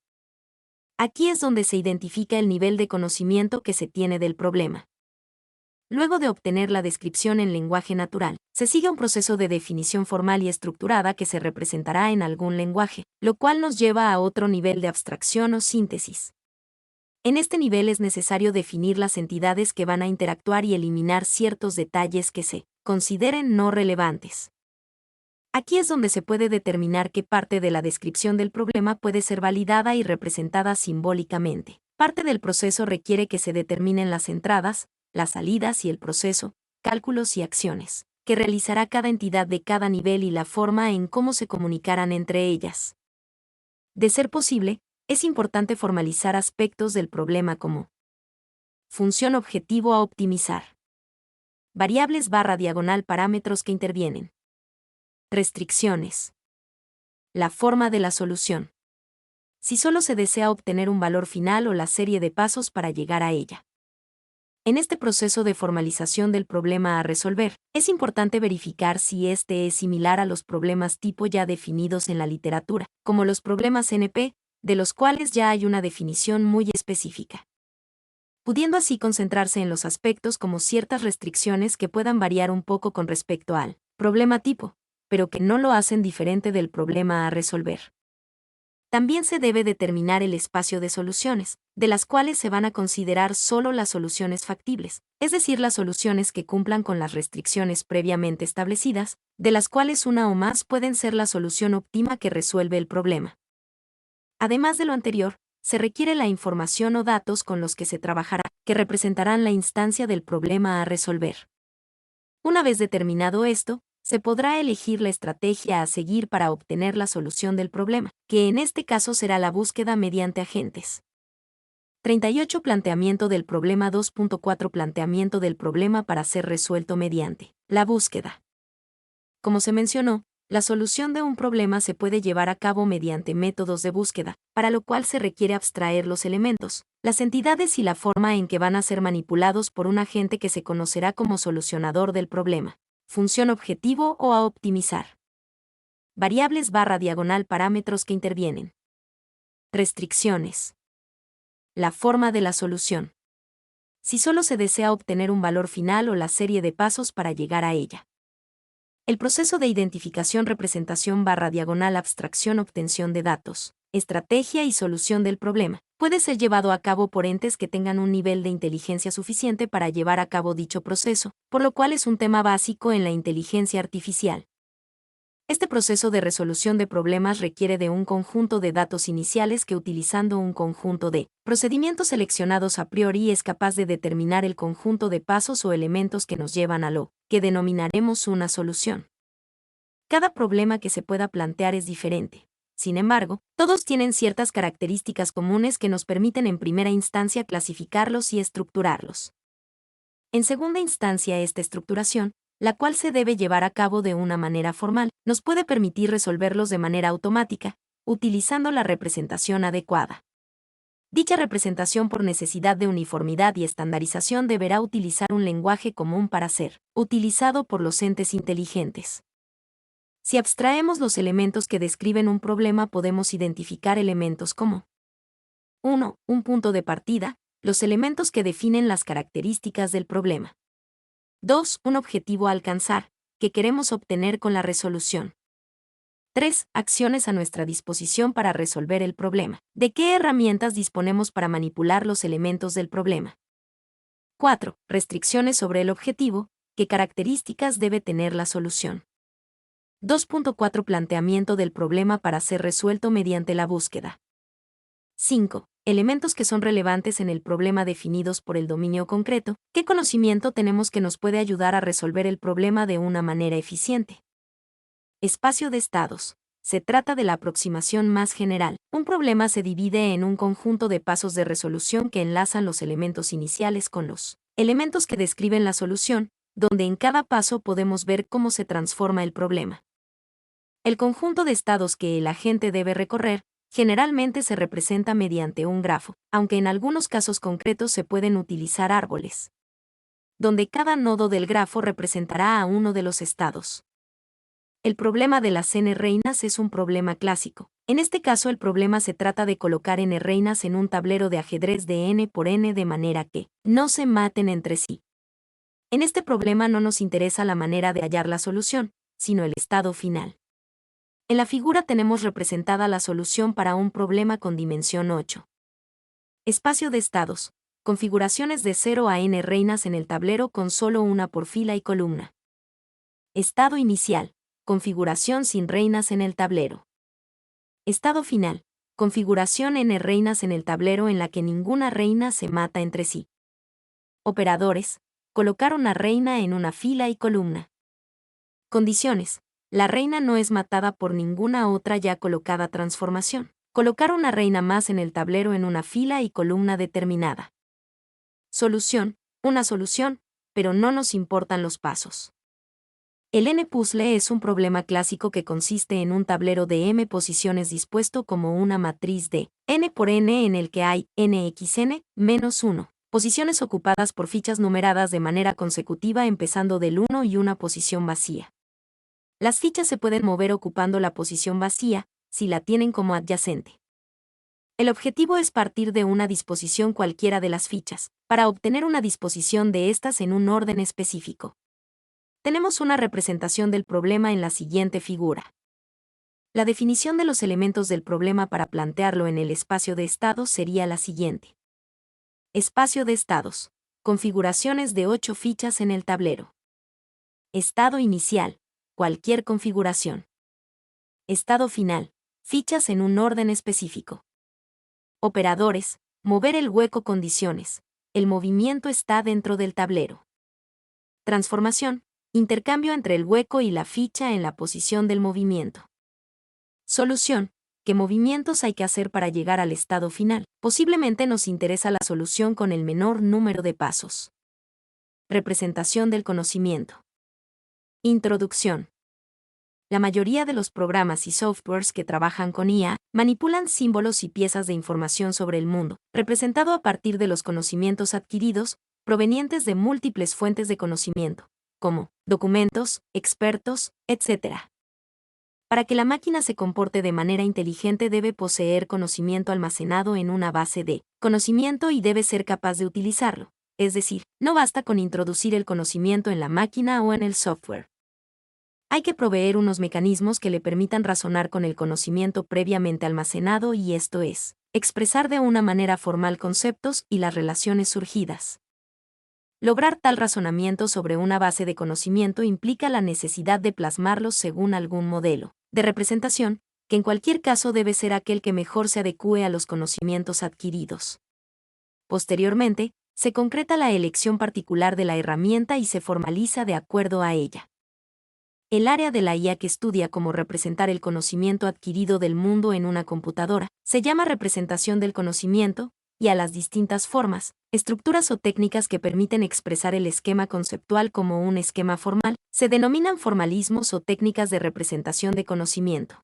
Aquí es donde se identifica el nivel de conocimiento que se tiene del problema. Luego de obtener la descripción en lenguaje natural, se sigue un proceso de definición formal y estructurada que se representará en algún lenguaje, lo cual nos lleva a otro nivel de abstracción o síntesis. En este nivel es necesario definir las entidades que van a interactuar y eliminar ciertos detalles que se consideren no relevantes. Aquí es donde se puede determinar qué parte de la descripción del problema puede ser validada y representada simbólicamente. Parte del proceso requiere que se determinen las entradas, las salidas y el proceso, cálculos y acciones, que realizará cada entidad de cada nivel y la forma en cómo se comunicarán entre ellas. De ser posible, es importante formalizar aspectos del problema como función objetivo a optimizar, variables /diagonal parámetros que intervienen, restricciones, la forma de la solución, si solo se desea obtener un valor final o la serie de pasos para llegar a ella. En este proceso de formalización del problema a resolver, es importante verificar si este es similar a los problemas tipo ya definidos en la literatura, como los problemas NP, de los cuales ya hay una definición muy específica, pudiendo así concentrarse en los aspectos como ciertas restricciones que puedan variar un poco con respecto al problema tipo, pero que no lo hacen diferente del problema a resolver. También se debe determinar el espacio de soluciones, de las cuales se van a considerar solo las soluciones factibles, es decir, las soluciones que cumplan con las restricciones previamente establecidas, de las cuales una o más pueden ser la solución óptima que resuelve el problema. Además de lo anterior, se requiere la información o datos con los que se trabajará, que representarán la instancia del problema a resolver. Una vez determinado esto, se podrá elegir la estrategia a seguir para obtener la solución del problema, que en este caso será la búsqueda mediante agentes. 38. Planteamiento del problema. 2.4 Planteamiento del problema para ser resuelto mediante la búsqueda. Como se mencionó, la solución de un problema se puede llevar a cabo mediante métodos de búsqueda, para lo cual se requiere abstraer los elementos, las entidades y la forma en que van a ser manipulados por un agente que se conocerá como solucionador del problema, función objetivo o a optimizar. Variables / parámetros que intervienen. Restricciones. La forma de la solución. Si solo se desea obtener un valor final o la serie de pasos para llegar a ella. El proceso de identificación, representación / abstracción, obtención de datos, estrategia y solución del problema, puede ser llevado a cabo por entes que tengan un nivel de inteligencia suficiente para llevar a cabo dicho proceso, por lo cual es un tema básico en la inteligencia artificial. Este proceso de resolución de problemas requiere de un conjunto de datos iniciales que, utilizando un conjunto de procedimientos seleccionados a priori, es capaz de determinar el conjunto de pasos o elementos que nos llevan a lo que denominaremos una solución. Cada problema que se pueda plantear es diferente. Sin embargo, todos tienen ciertas características comunes que nos permiten en primera instancia clasificarlos y estructurarlos. En segunda instancia, esta estructuración, la cual se debe llevar a cabo de una manera formal, nos puede permitir resolverlos de manera automática, utilizando la representación adecuada. Dicha representación, por necesidad de uniformidad y estandarización, deberá utilizar un lenguaje común para ser utilizado por los entes inteligentes. Si abstraemos los elementos que describen un problema, podemos identificar elementos como 1. Un punto de partida, los elementos que definen las características del problema. 2. Un objetivo a alcanzar, que queremos obtener con la resolución. 3. Acciones a nuestra disposición para resolver el problema. ¿De qué herramientas disponemos para manipular los elementos del problema? 4. Restricciones sobre el objetivo, ¿qué características debe tener la solución? 2.4 Planteamiento del problema para ser resuelto mediante la búsqueda. 5. Elementos que son relevantes en el problema definidos por el dominio concreto. ¿Qué conocimiento tenemos que nos puede ayudar a resolver el problema de una manera eficiente? Espacio de estados. Se trata de la aproximación más general. Un problema se divide en un conjunto de pasos de resolución que enlazan los elementos iniciales con los elementos que describen la solución, donde en cada paso podemos ver cómo se transforma el problema. El conjunto de estados que el agente debe recorrer generalmente se representa mediante un grafo, aunque en algunos casos concretos se pueden utilizar árboles, donde cada nodo del grafo representará a uno de los estados. El problema de las n reinas es un problema clásico. En este caso, el problema se trata de colocar n reinas en un tablero de ajedrez de n por n de manera que no se maten entre sí. En este problema no nos interesa la manera de hallar la solución, sino el estado final. En la figura tenemos representada la solución para un problema con dimensión 8. Espacio de estados. Configuraciones de 0 a n reinas en el tablero con solo una por fila y columna. Estado inicial. Configuración sin reinas en el tablero. Estado final. Configuración n reinas en el tablero en la que ninguna reina se mata entre sí. Operadores. Colocar una reina en una fila y columna. Condiciones. La reina no es matada por ninguna otra ya colocada. Transformación. Colocar una reina más en el tablero en una fila y columna determinada. Solución. Una solución, pero no nos importan los pasos. El n-puzzle es un problema clásico que consiste en un tablero de m posiciones dispuesto como una matriz de n por n en el que hay nxn menos 1 posiciones ocupadas por fichas numeradas de manera consecutiva empezando del 1 y una posición vacía. Las fichas se pueden mover ocupando la posición vacía, si la tienen como adyacente. El objetivo es partir de una disposición cualquiera de las fichas, para obtener una disposición de estas en un orden específico. Tenemos una representación del problema en la siguiente figura. La definición de los elementos del problema para plantearlo en el espacio de estados sería la siguiente. Espacio de estados. Configuraciones de 8 fichas en el tablero. Estado inicial. Cualquier configuración. Estado final. Fichas en un orden específico. Operadores. Mover el hueco. Condiciones. El movimiento está dentro del tablero. Transformación. Intercambio entre el hueco y la ficha en la posición del movimiento. Solución. ¿Qué movimientos hay que hacer para llegar al estado final? Posiblemente nos interesa la solución con el menor número de pasos. Representación del conocimiento. Introducción. La mayoría de los programas y softwares que trabajan con IA manipulan símbolos y piezas de información sobre el mundo, representado a partir de los conocimientos adquiridos, provenientes de múltiples fuentes de conocimiento, como documentos, expertos, etc. Para que la máquina se comporte de manera inteligente debe poseer conocimiento almacenado en una base de conocimiento y debe ser capaz de utilizarlo. Es decir, no basta con introducir el conocimiento en la máquina o en el software. Hay que proveer unos mecanismos que le permitan razonar con el conocimiento previamente almacenado y esto es, expresar de una manera formal conceptos y las relaciones surgidas. Lograr tal razonamiento sobre una base de conocimiento implica la necesidad de plasmarlos según algún modelo de representación, que en cualquier caso debe ser aquel que mejor se adecúe a los conocimientos adquiridos. Posteriormente, se concreta la elección particular de la herramienta y se formaliza de acuerdo a ella. El área de la IA que estudia cómo representar el conocimiento adquirido del mundo en una computadora se llama representación del conocimiento, y a las distintas formas, estructuras o técnicas que permiten expresar el esquema conceptual como un esquema formal, se denominan formalismos o técnicas de representación de conocimiento.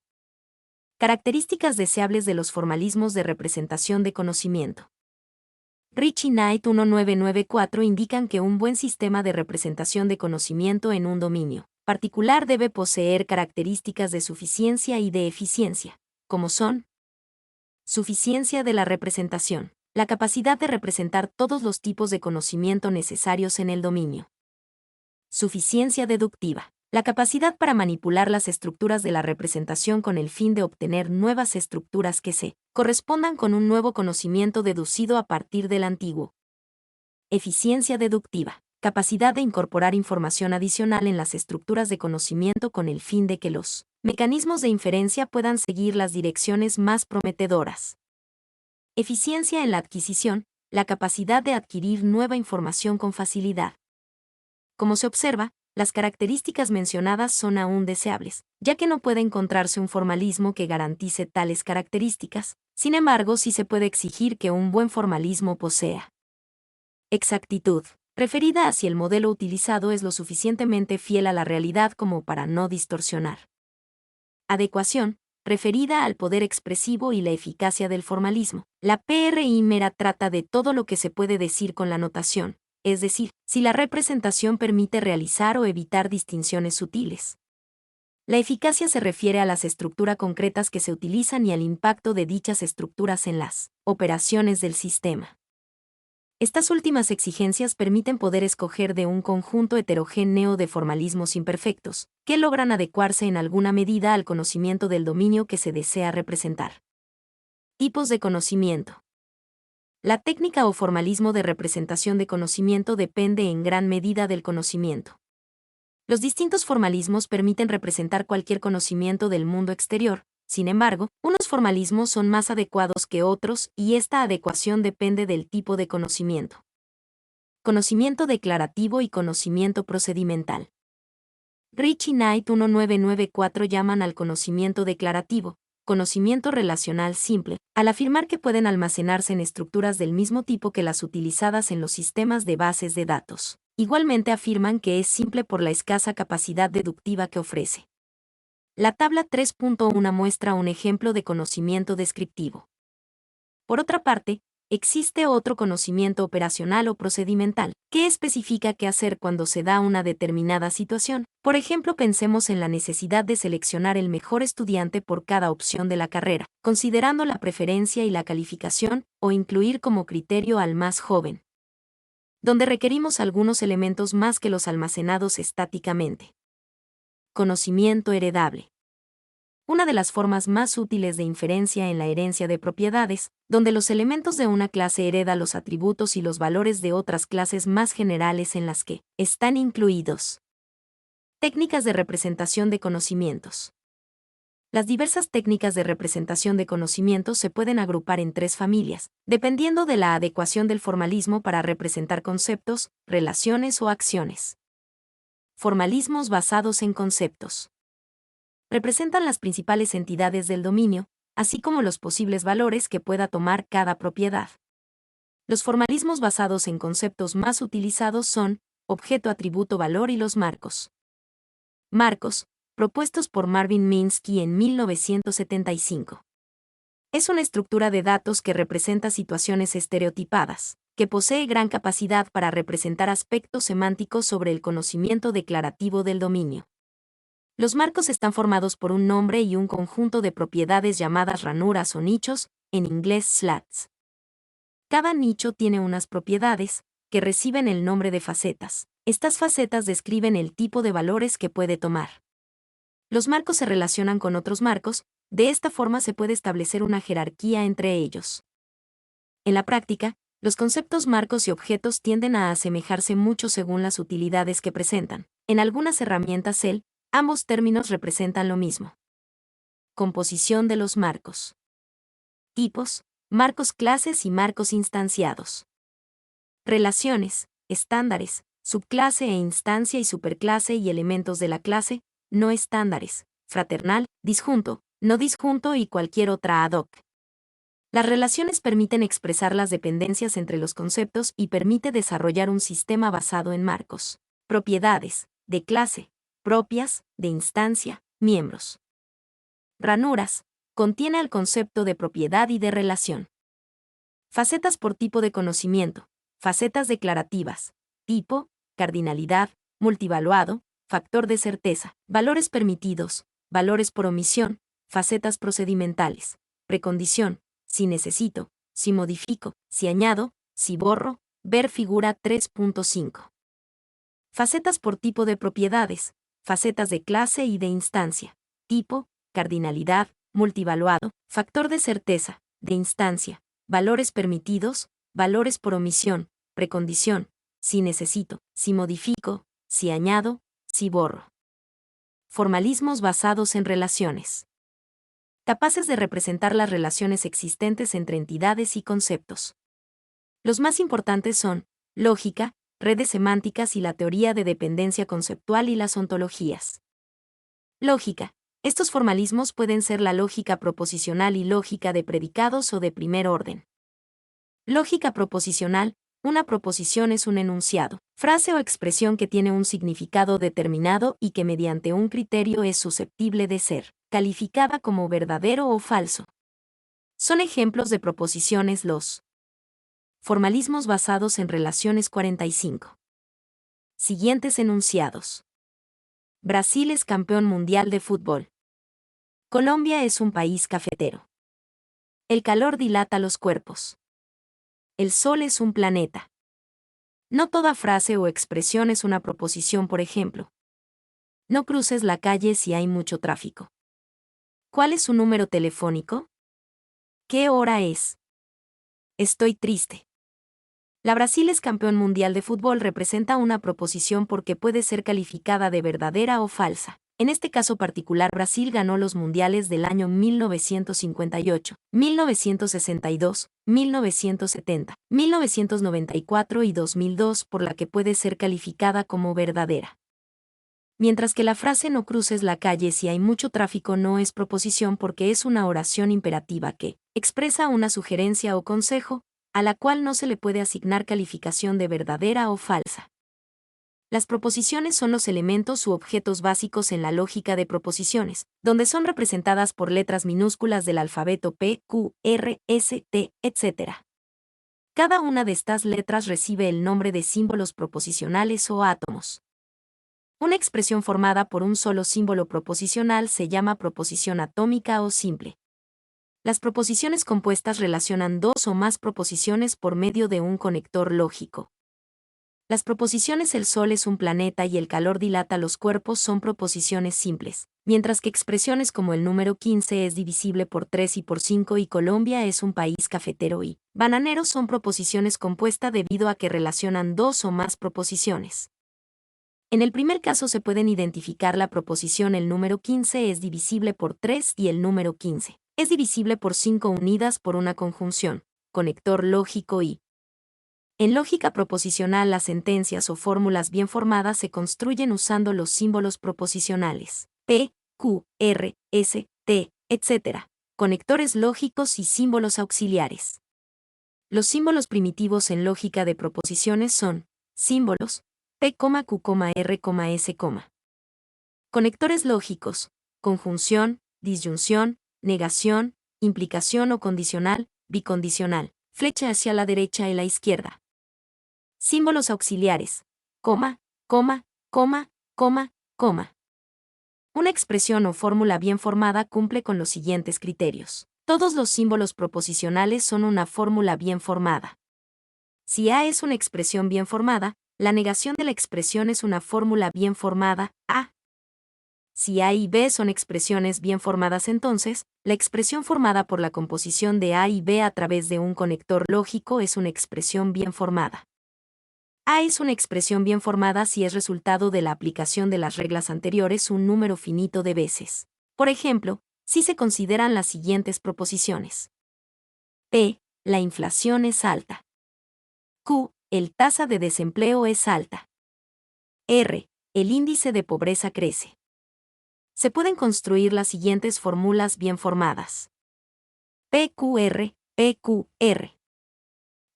Características deseables de los formalismos de representación de conocimiento. Rich y Knight 1994 indican que un buen sistema de representación de conocimiento en un dominio particular debe poseer características de suficiencia y de eficiencia, como son: suficiencia de la representación, la capacidad de representar todos los tipos de conocimiento necesarios en el dominio. Suficiencia deductiva, la capacidad para manipular las estructuras de la representación con el fin de obtener nuevas estructuras que se correspondan con un nuevo conocimiento deducido a partir del antiguo. Eficiencia deductiva, capacidad de incorporar información adicional en las estructuras de conocimiento con el fin de que los mecanismos de inferencia puedan seguir las direcciones más prometedoras. Eficiencia en la adquisición, la capacidad de adquirir nueva información con facilidad. Como se observa, las características mencionadas son aún deseables, ya que no puede encontrarse un formalismo que garantice tales características. Sin embargo, sí se puede exigir que un buen formalismo posea exactitud, referida a si el modelo utilizado es lo suficientemente fiel a la realidad como para no distorsionar. Adecuación, referida al poder expresivo y la eficacia del formalismo. La PRI mera trata de todo lo que se puede decir con la notación, es decir, si la representación permite realizar o evitar distinciones sutiles. La eficacia se refiere a las estructuras concretas que se utilizan y al impacto de dichas estructuras en las operaciones del sistema. Estas últimas exigencias permiten poder escoger de un conjunto heterogéneo de formalismos imperfectos, que logran adecuarse en alguna medida al conocimiento del dominio que se desea representar. Tipos de conocimiento. La técnica o formalismo de representación de conocimiento depende en gran medida del conocimiento. Los distintos formalismos permiten representar cualquier conocimiento del mundo exterior. Sin embargo, unos formalismos son más adecuados que otros y esta adecuación depende del tipo de conocimiento. Conocimiento declarativo y conocimiento procedimental. Rich y Knight 1994 llaman al conocimiento declarativo conocimiento relacional simple, al afirmar que pueden almacenarse en estructuras del mismo tipo que las utilizadas en los sistemas de bases de datos. Igualmente afirman que es simple por la escasa capacidad deductiva que ofrece. La tabla 3.1 muestra un ejemplo de conocimiento descriptivo. Por otra parte, existe otro conocimiento operacional o procedimental, que especifica qué hacer cuando se da una determinada situación. Por ejemplo, pensemos en la necesidad de seleccionar el mejor estudiante por cada opción de la carrera, considerando la preferencia y la calificación, o incluir como criterio al más joven, donde requerimos algunos elementos más que los almacenados estáticamente. Conocimiento heredable. Una de las formas más útiles de inferencia en la herencia de propiedades, donde los elementos de una clase heredan los atributos y los valores de otras clases más generales en las que están incluidos. Técnicas de representación de conocimientos. Las diversas técnicas de representación de conocimientos se pueden agrupar en tres familias, dependiendo de la adecuación del formalismo para representar conceptos, relaciones o acciones. Formalismos basados en conceptos. Representan las principales entidades del dominio, así como los posibles valores que pueda tomar cada propiedad. Los formalismos basados en conceptos más utilizados son objeto, atributo, valor y los marcos. Marcos, propuestos por Marvin Minsky en 1975. Es una estructura de datos que representa situaciones estereotipadas, que posee gran capacidad para representar aspectos semánticos sobre el conocimiento declarativo del dominio. Los marcos están formados por un nombre y un conjunto de propiedades llamadas ranuras o nichos, en inglés slats. Cada nicho tiene unas propiedades, que reciben el nombre de facetas. Estas facetas describen el tipo de valores que puede tomar. Los marcos se relacionan con otros marcos, de esta forma se puede establecer una jerarquía entre ellos. En la práctica, los conceptos marcos y objetos tienden a asemejarse mucho según las utilidades que presentan. En algunas herramientas ambos términos representan lo mismo. Composición de los marcos. Tipos, marcos clases y marcos instanciados. Relaciones, estándares, subclase e instancia y superclase y elementos de la clase, no estándares, fraternal, disjunto, no disjunto y cualquier otra ad hoc. Las relaciones permiten expresar las dependencias entre los conceptos y permite desarrollar un sistema basado en marcos. Propiedades, de clase, propias, de instancia, miembros. Ranuras, contiene el concepto de propiedad y de relación. Facetas por tipo de conocimiento, facetas declarativas, tipo, cardinalidad, multivaluado, factor de certeza, valores permitidos, valores por omisión, facetas procedimentales, precondición, si necesito, si modifico, si añado, si borro, ver figura 3.5. Facetas por tipo de propiedades, facetas de clase y de instancia, tipo, cardinalidad, multivaluado, factor de certeza, de instancia, valores permitidos, valores por omisión, precondición, si necesito, si modifico, si añado, si borro. Formalismos basados en relaciones. Capaces de representar las relaciones existentes entre entidades y conceptos. Los más importantes son lógica, redes semánticas y la teoría de dependencia conceptual y las ontologías. Lógica. Estos formalismos pueden ser la lógica proposicional y lógica de predicados o de primer orden. Lógica proposicional. Una proposición es un enunciado, frase o expresión que tiene un significado determinado y que mediante un criterio es susceptible de ser calificada como verdadero o falso. Son ejemplos de proposiciones los formalismos basados en relaciones 45. Siguientes enunciados. Brasil es campeón mundial de fútbol. Colombia es un país cafetero. El calor dilata los cuerpos. El Sol es un planeta. No toda frase o expresión es una proposición, por ejemplo. No cruces la calle si hay mucho tráfico. ¿Cuál es su número telefónico? ¿Qué hora es? Estoy triste. La Brasil es campeón mundial de fútbol representa una proposición porque puede ser calificada de verdadera o falsa. En este caso particular, Brasil ganó los mundiales del año 1958, 1962, 1970, 1994 y 2002, por la que puede ser calificada como verdadera. Mientras que la frase no cruces la calle si hay mucho tráfico no es proposición porque es una oración imperativa que expresa una sugerencia o consejo, a la cual no se le puede asignar calificación de verdadera o falsa. Las proposiciones son los elementos u objetos básicos en la lógica de proposiciones, donde son representadas por letras minúsculas del alfabeto P, Q, R, S, T, etc. Cada una de estas letras recibe el nombre de símbolos proposicionales o átomos. Una expresión formada por un solo símbolo proposicional se llama proposición atómica o simple. Las proposiciones compuestas relacionan dos o más proposiciones por medio de un conector lógico. Las proposiciones el Sol es un planeta y el calor dilata los cuerpos son proposiciones simples, mientras que expresiones como el número 15 es divisible por 3 y por 5 y Colombia es un país cafetero y bananero son proposiciones compuestas debido a que relacionan dos o más proposiciones. En el primer caso se pueden identificar la proposición el número 15 es divisible por 3 y el número 15 es divisible por 5 unidas por una conjunción, conector lógico y En lógica proposicional, las sentencias o fórmulas bien formadas se construyen usando los símbolos proposicionales P, Q, R, S, T, etc., conectores lógicos y símbolos auxiliares. Los símbolos primitivos en lógica de proposiciones son símbolos P, Q, R, S. Conectores lógicos: conjunción, disyunción, negación, implicación o condicional, bicondicional, flecha hacia la derecha y la izquierda. Símbolos auxiliares: coma, coma, coma, coma, coma. Una expresión o fórmula bien formada cumple con los siguientes criterios. Todos los símbolos proposicionales son una fórmula bien formada. Si A es una expresión bien formada, la negación de la expresión es una fórmula bien formada, A. Si A y B son expresiones bien formadas, entonces, la expresión formada por la composición de A y B a través de un conector lógico es una expresión bien formada. A es una expresión bien formada si es resultado de la aplicación de las reglas anteriores un número finito de veces. Por ejemplo, si se consideran las siguientes proposiciones. P. La inflación es alta. Q. El tasa de desempleo es alta. R. El índice de pobreza crece. Se pueden construir las siguientes fórmulas bien formadas. PQR, PQR.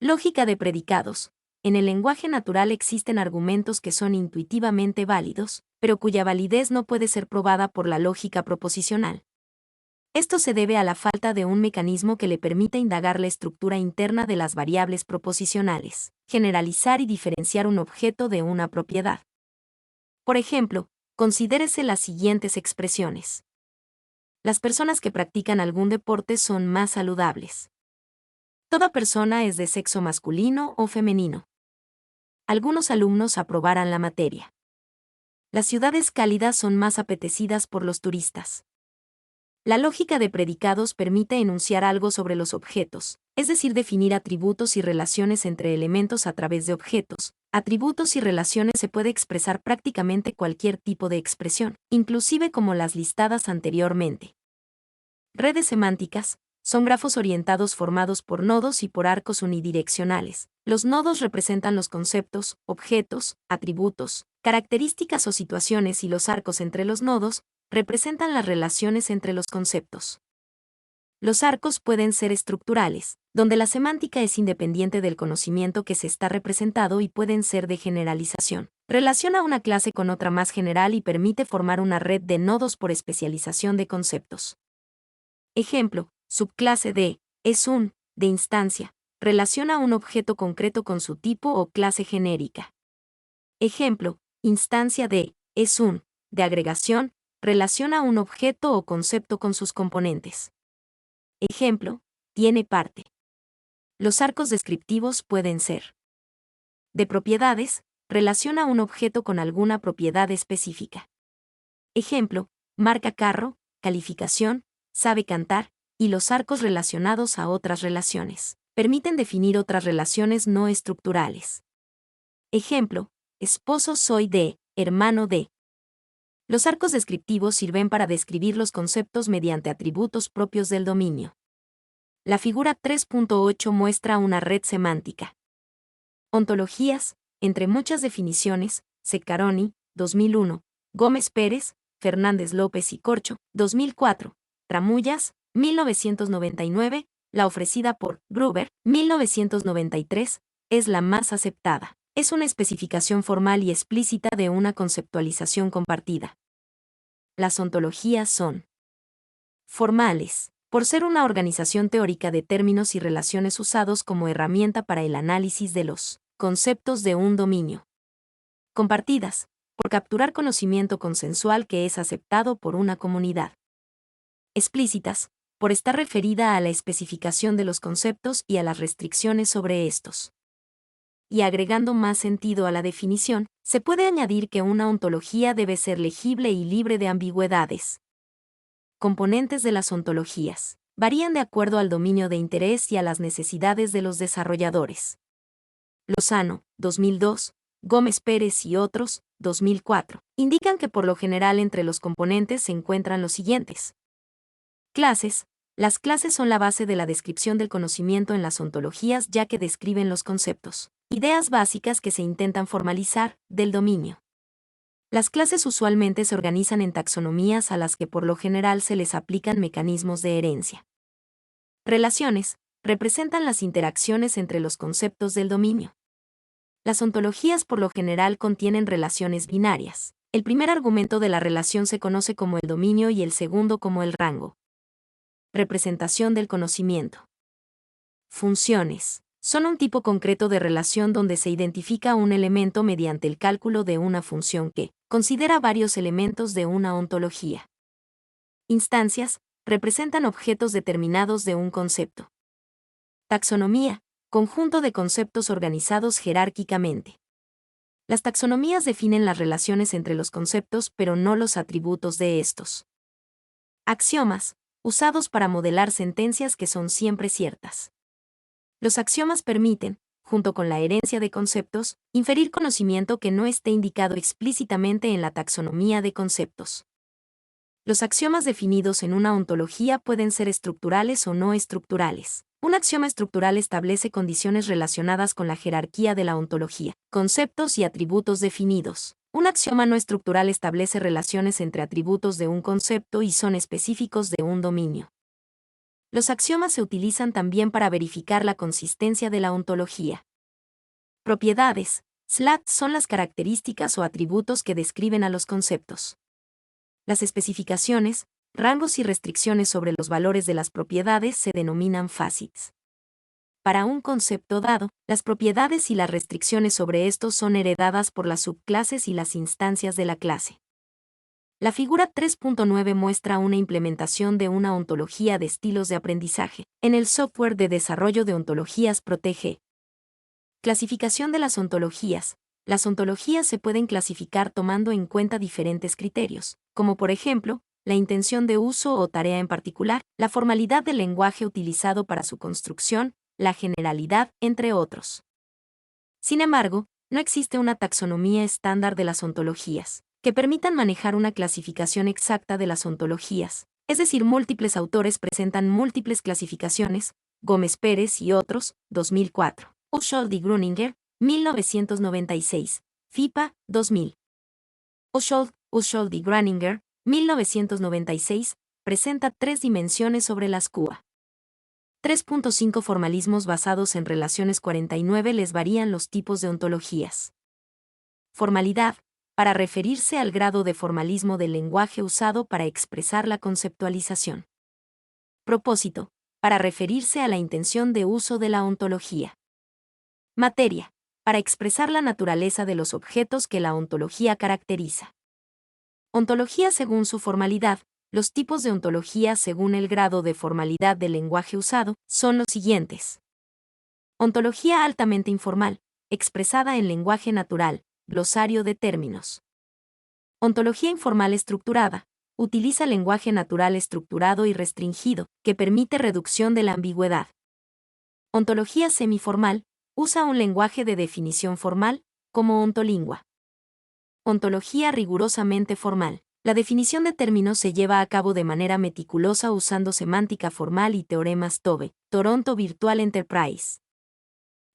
Lógica de predicados. En el lenguaje natural existen argumentos que son intuitivamente válidos, pero cuya validez no puede ser probada por la lógica proposicional. Esto se debe a la falta de un mecanismo que le permita indagar la estructura interna de las variables proposicionales, generalizar y diferenciar un objeto de una propiedad. Por ejemplo, considérese las siguientes expresiones. Las personas que practican algún deporte son más saludables. Toda persona es de sexo masculino o femenino. Algunos alumnos aprobarán la materia. Las ciudades cálidas son más apetecidas por los turistas. La lógica de predicados permite enunciar algo sobre los objetos, es decir, definir atributos y relaciones entre elementos a través de objetos. Atributos y relaciones se puede expresar prácticamente cualquier tipo de expresión, inclusive como las listadas anteriormente. Redes semánticas son grafos orientados formados por nodos y por arcos unidireccionales. Los nodos representan los conceptos, objetos, atributos, características o situaciones, y los arcos entre los nodos representan las relaciones entre los conceptos. Los arcos pueden ser estructurales, donde la semántica es independiente del conocimiento que se está representado, y pueden ser de generalización. Relaciona una clase con otra más general y permite formar una red de nodos por especialización de conceptos. Ejemplo, subclase de es un, de instancia, relaciona un objeto concreto con su tipo o clase genérica. Ejemplo, instancia de es un, de agregación, relaciona un objeto o concepto con sus componentes. Ejemplo, tiene parte. Los arcos descriptivos pueden ser de propiedades, relaciona un objeto con alguna propiedad específica. Ejemplo, marca carro, calificación, sabe cantar, y los arcos relacionados a otras relaciones permiten definir otras relaciones no estructurales. Ejemplo, esposo soy de, hermano de. Los arcos descriptivos sirven para describir los conceptos mediante atributos propios del dominio. La figura 3.8 muestra una red semántica. Ontologías, entre muchas definiciones, Ceccaroni, 2001, Gómez Pérez, Fernández López y Corcho, 2004, Tramullas, 1999, la ofrecida por Gruber, 1993, es la más aceptada. Es una especificación formal y explícita de una conceptualización compartida. Las ontologías son formales, por ser una organización teórica de términos y relaciones usados como herramienta para el análisis de los conceptos de un dominio. Compartidas, por capturar conocimiento consensual que es aceptado por una comunidad. Explícitas, por estar referida a la especificación de los conceptos y a las restricciones sobre estos. Y agregando más sentido a la definición, se puede añadir que una ontología debe ser legible y libre de ambigüedades. Componentes de las ontologías varían de acuerdo al dominio de interés y a las necesidades de los desarrolladores. Lozano, 2002, Gómez Pérez y otros, 2004, indican que por lo general entre los componentes se encuentran los siguientes: clases, Las clases son la base de la descripción del conocimiento en las ontologías, ya que describen los conceptos, ideas básicas que se intentan formalizar, del dominio. Las clases usualmente se organizan en taxonomías a las que por lo general se les aplican mecanismos de herencia. Relaciones representan las interacciones entre los conceptos del dominio. Las ontologías por lo general contienen relaciones binarias. El primer argumento de la relación se conoce como el dominio y el segundo como el rango. Representación del conocimiento. Funciones. Son un tipo concreto de relación donde se identifica un elemento mediante el cálculo de una función que considera varios elementos de una ontología. Instancias representan objetos determinados de un concepto. Taxonomía, conjunto de conceptos organizados jerárquicamente. Las taxonomías definen las relaciones entre los conceptos, pero no los atributos de estos. Axiomas, usados para modelar sentencias que son siempre ciertas. Los axiomas permiten, junto con la herencia de conceptos, inferir conocimiento que no esté indicado explícitamente en la taxonomía de conceptos. Los axiomas definidos en una ontología pueden ser estructurales o no estructurales. Un axioma estructural establece condiciones relacionadas con la jerarquía de la ontología, conceptos y atributos definidos. Un axioma no estructural establece relaciones entre atributos de un concepto y son específicos de un dominio. Los axiomas se utilizan también para verificar la consistencia de la ontología. Propiedades. SLAT son las características o atributos que describen a los conceptos. Las especificaciones, rangos y restricciones sobre los valores de las propiedades se denominan facets. Para un concepto dado, las propiedades y las restricciones sobre estos son heredadas por las subclases y las instancias de la clase. La figura 3.9 muestra una implementación de una ontología de estilos de aprendizaje en el software de desarrollo de ontologías Protege. Clasificación de las ontologías. Las ontologías se pueden clasificar tomando en cuenta diferentes criterios, como por ejemplo, la intención de uso o tarea en particular, la formalidad del lenguaje utilizado para su construcción, la generalidad, entre otros. Sin embargo, no existe una taxonomía estándar de las ontologías que permitan manejar una clasificación exacta de las ontologías, es decir, múltiples autores presentan múltiples clasificaciones, Gómez Pérez y otros, 2004. Oshold y Gruninger, 1996. FIPA, 2000. Oshold y Gruninger, 1996, presenta 3 dimensiones sobre las QA. 3.5 formalismos basados en relaciones 49 les varían los tipos de ontologías. Formalidad, para referirse al grado de formalismo del lenguaje usado para expresar la conceptualización. Propósito, para referirse a la intención de uso de la ontología. Materia, para expresar la naturaleza de los objetos que la ontología caracteriza. Ontología según su formalidad. Los tipos de ontología según el grado de formalidad del lenguaje usado son los siguientes. Ontología altamente informal, expresada en lenguaje natural, glosario de términos. Ontología informal estructurada, utiliza lenguaje natural estructurado y restringido, que permite reducción de la ambigüedad. Ontología semiformal, usa un lenguaje de definición formal, como ontolingua. Ontología rigurosamente formal. La definición de términos se lleva a cabo de manera meticulosa usando semántica formal y teoremas TOBE, Toronto Virtual Enterprise.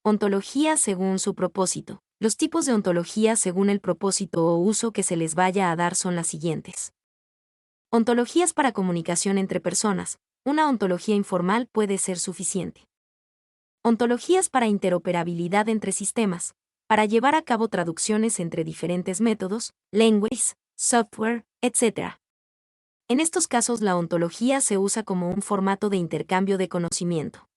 Ontología según su propósito. Los tipos de ontología según el propósito o uso que se les vaya a dar son las siguientes. Ontologías para comunicación entre personas. Una ontología informal puede ser suficiente. Ontologías para interoperabilidad entre sistemas. Para llevar a cabo traducciones entre diferentes métodos, lenguajes, software, etc. En estos casos la ontología se usa como un formato de intercambio de conocimiento.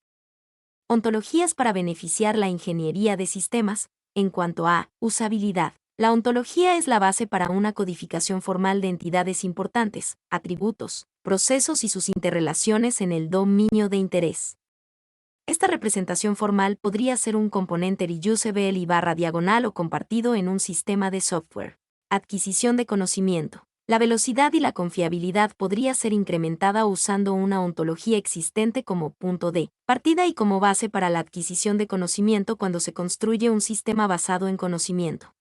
Ontologías para beneficiar la ingeniería de sistemas. En cuanto a usabilidad, la ontología es la base para una codificación formal de entidades importantes, atributos, procesos y sus interrelaciones en el dominio de interés. Esta representación formal podría ser un componente reusable y /diagonal o compartido en un sistema de software. Adquisición de conocimiento. La velocidad y la confiabilidad podría ser incrementada usando una ontología existente como punto de partida y como base para la adquisición de conocimiento cuando se construye un sistema basado en conocimiento.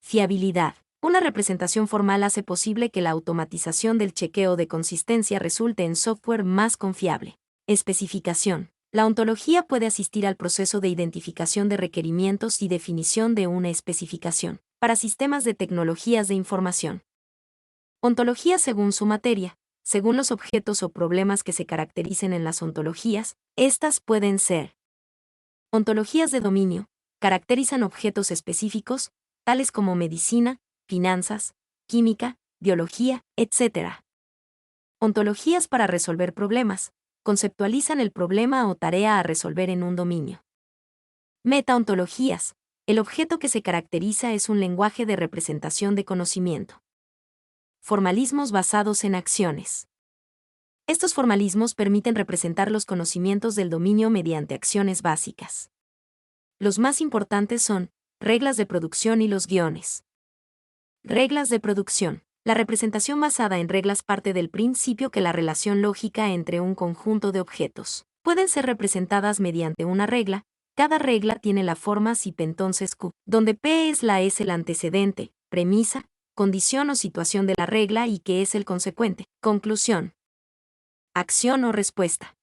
Fiabilidad. Una representación formal hace posible que la automatización del chequeo de consistencia resulte en software más confiable. Especificación. La ontología puede asistir al proceso de identificación de requerimientos y definición de una especificación para sistemas de tecnologías de información. Ontología según su materia. Según los objetos o problemas que se caractericen en las ontologías, estas pueden ser ontologías de dominio, caracterizan objetos específicos, tales como medicina, finanzas, química, biología, etc. Ontologías para resolver problemas, conceptualizan el problema o tarea a resolver en un dominio. Metaontologías, el objeto que se caracteriza es un lenguaje de representación de conocimiento. Formalismos basados en acciones. Estos formalismos permiten representar los conocimientos del dominio mediante acciones básicas. Los más importantes son reglas de producción y los guiones. Reglas de producción. La representación basada en reglas parte del principio que la relación lógica entre un conjunto de objetos pueden ser representadas mediante una regla. Cada regla tiene la forma si P entonces Q, donde P es el antecedente, premisa, condición o situación de la regla y que es el consecuente, conclusión. Acción o respuesta.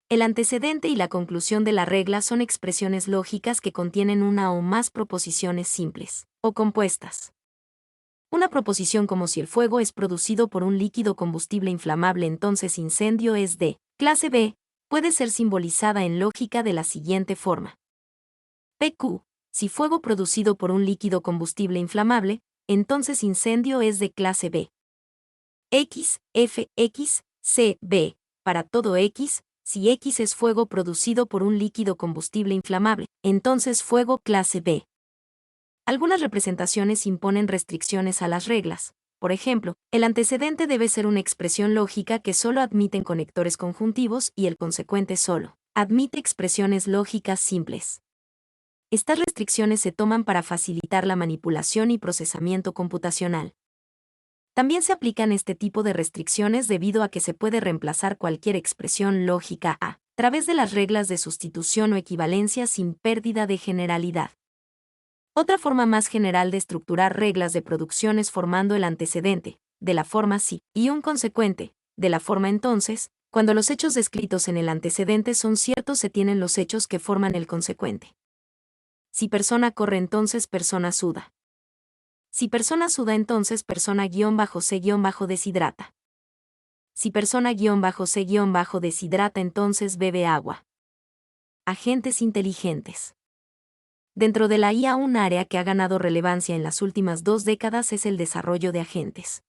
El antecedente y la conclusión de la regla son expresiones lógicas que contienen una o más proposiciones simples o compuestas. Una proposición como si el fuego es producido por un líquido combustible inflamable entonces incendio es de clase B, puede ser simbolizada en lógica de la siguiente forma. PQ, si fuego producido por un líquido combustible inflamable, entonces incendio es de clase B. X, F, X, C, B, para todo X, si X es fuego producido por un líquido combustible inflamable, entonces fuego clase B. Algunas representaciones imponen restricciones a las reglas. Por ejemplo, el antecedente debe ser una expresión lógica que solo admiten conectores conjuntivos y el consecuente solo admite expresiones lógicas simples. Estas restricciones se toman para facilitar la manipulación y procesamiento computacional. También se aplican este tipo de restricciones debido a que se puede reemplazar cualquier expresión lógica a través de las reglas de sustitución o equivalencia sin pérdida de generalidad. Otra forma más general de estructurar reglas de producción es formando el antecedente, de la forma si, y un consecuente, de la forma entonces. Cuando los hechos descritos en el antecedente son ciertos se tienen los hechos que forman el consecuente. Si persona corre entonces persona suda. Si persona suda entonces persona-c- deshidrata. Si persona-c- deshidrata entonces bebe agua. Agentes inteligentes. Dentro de la IA un área que ha ganado relevancia en las últimas 2 décadas es el desarrollo de agentes.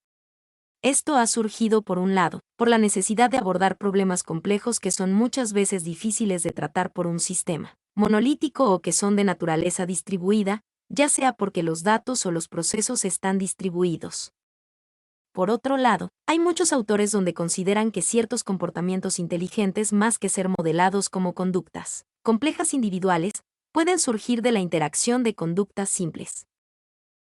Esto ha surgido por un lado, por la necesidad de abordar problemas complejos que son muchas veces difíciles de tratar por un sistema monolítico o que son de naturaleza distribuida, ya sea porque los datos o los procesos están distribuidos. Por otro lado, hay muchos autores donde consideran que ciertos comportamientos inteligentes, más que ser modelados como conductas complejas individuales, pueden surgir de la interacción de conductas simples.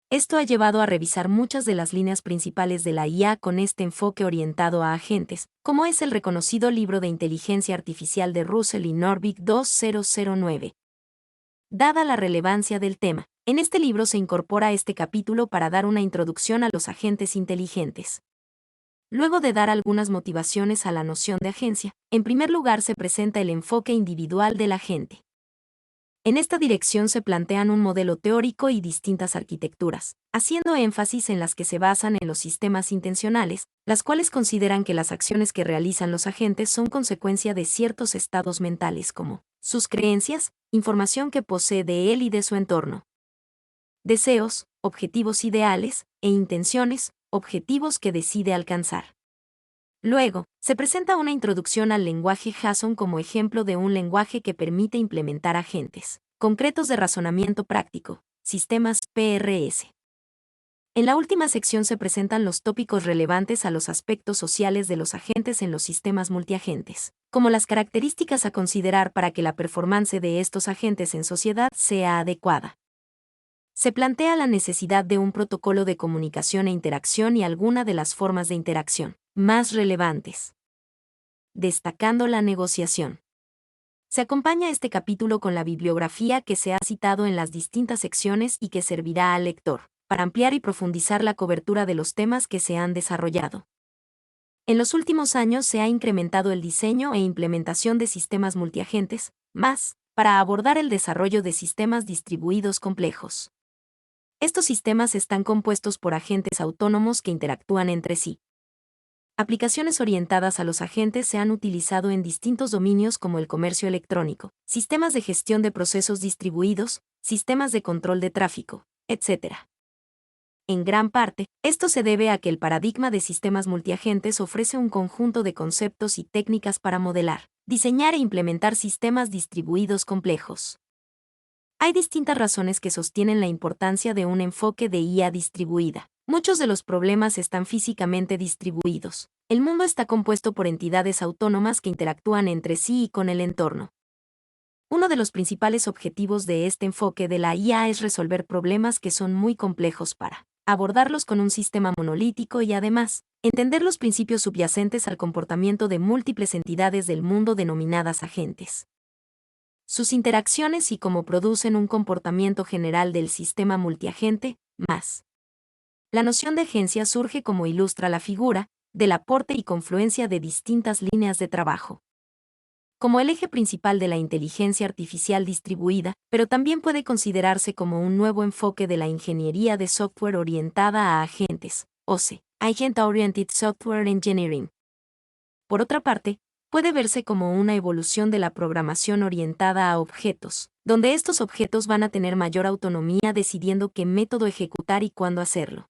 Esto ha llevado a revisar muchas de las líneas principales de la IA con este enfoque orientado a agentes, como es el reconocido libro de inteligencia artificial de Russell y Norvig 2009. Dada la relevancia del tema, en este libro se incorpora este capítulo para dar una introducción a los agentes inteligentes. Luego de dar algunas motivaciones a la noción de agencia, en primer lugar se presenta el enfoque individual del agente. En esta dirección se plantean un modelo teórico y distintas arquitecturas, haciendo énfasis en las que se basan en los sistemas intencionales, las cuales consideran que las acciones que realizan los agentes son consecuencia de ciertos estados mentales como sus creencias, información que posee de él y de su entorno, deseos, objetivos ideales, e intenciones, objetivos que decide alcanzar. Luego, se presenta una introducción al lenguaje JSON como ejemplo de un lenguaje que permite implementar agentes concretos de razonamiento práctico, sistemas PRS. En la última sección se presentan los tópicos relevantes a los aspectos sociales de los agentes en los sistemas multiagentes, como las características a considerar para que la performance de estos agentes en sociedad sea adecuada. Se plantea la necesidad de un protocolo de comunicación e interacción y alguna de las formas de interacción más relevantes. Destacando la negociación. Se acompaña este capítulo con la bibliografía que se ha citado en las distintas secciones y que servirá al lector para ampliar y profundizar la cobertura de los temas que se han desarrollado. En los últimos años se ha incrementado el diseño e implementación de sistemas multiagentes, más, para abordar el desarrollo de sistemas distribuidos complejos. Estos sistemas están compuestos por agentes autónomos que interactúan entre sí. Aplicaciones orientadas a los agentes se han utilizado en distintos dominios como el comercio electrónico, sistemas de gestión de procesos distribuidos, sistemas de control de tráfico, etc. En gran parte, esto se debe a que el paradigma de sistemas multiagentes ofrece un conjunto de conceptos y técnicas para modelar, diseñar e implementar sistemas distribuidos complejos. Hay distintas razones que sostienen la importancia de un enfoque de IA distribuida. Muchos de los problemas están físicamente distribuidos. El mundo está compuesto por entidades autónomas que interactúan entre sí y con el entorno. Uno de los principales objetivos de este enfoque de la IA es resolver problemas que son muy complejos para abordarlos con un sistema monolítico y además, entender los principios subyacentes al comportamiento de múltiples entidades del mundo denominadas agentes. Sus interacciones y cómo producen un comportamiento general del sistema multiagente, más. La noción de agencia surge como ilustra la figura del aporte y confluencia de distintas líneas de trabajo. Como el eje principal de la inteligencia artificial distribuida, pero también puede considerarse como un nuevo enfoque de la ingeniería de software orientada a agentes, OSE, Agent Oriented Software Engineering. Por otra parte, puede verse como una evolución de la programación orientada a objetos, donde estos objetos van a tener mayor autonomía decidiendo qué método ejecutar y cuándo hacerlo.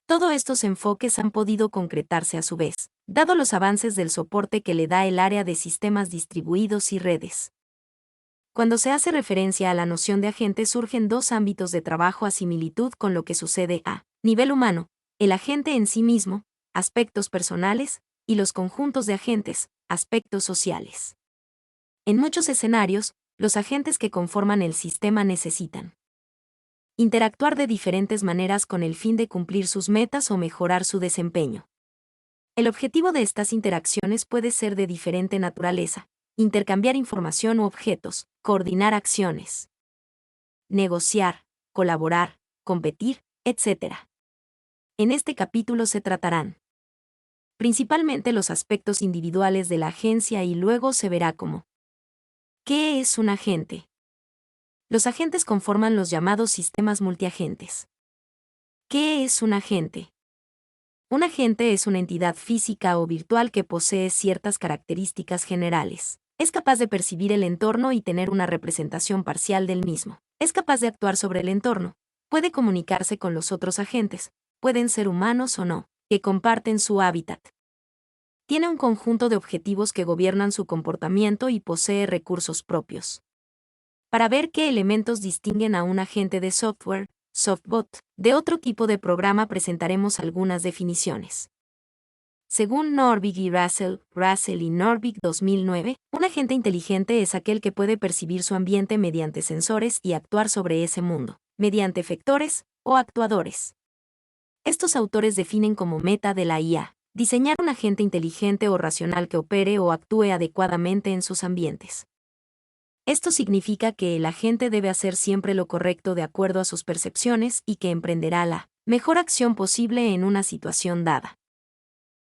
Todos estos enfoques han podido concretarse a su vez, dado los avances del soporte que le da el área de sistemas distribuidos y redes. Cuando se hace referencia a la noción de agente surgen dos ámbitos de trabajo a similitud con lo que sucede a nivel humano, el agente en sí mismo, aspectos personales, y los conjuntos de agentes, aspectos sociales. En muchos escenarios, los agentes que conforman el sistema necesitan interactuar de diferentes maneras con el fin de cumplir sus metas o mejorar su desempeño. El objetivo de estas interacciones puede ser de diferente naturaleza: intercambiar información u objetos, coordinar acciones, negociar, colaborar, competir, etc. En este capítulo se tratarán principalmente los aspectos individuales de la agencia y luego se verá cómo. ¿Qué es un agente? Los agentes conforman los llamados sistemas multiagentes. ¿Qué es un agente? Un agente es una entidad física o virtual que posee ciertas características generales. Es capaz de percibir el entorno y tener una representación parcial del mismo. Es capaz de actuar sobre el entorno. Puede comunicarse con los otros agentes, pueden ser humanos o no, que comparten su hábitat. Tiene un conjunto de objetivos que gobiernan su comportamiento y posee recursos propios. Para ver qué elementos distinguen a un agente de software, softbot, de otro tipo de programa presentaremos algunas definiciones. Según Norvig y Russell y Norvig 2009, un agente inteligente es aquel que puede percibir su ambiente mediante sensores y actuar sobre ese mundo, mediante efectores o actuadores. Estos autores definen como meta de la IA diseñar un agente inteligente o racional que opere o actúe adecuadamente en sus ambientes. Esto significa que el agente debe hacer siempre lo correcto de acuerdo a sus percepciones y que emprenderá la mejor acción posible en una situación dada.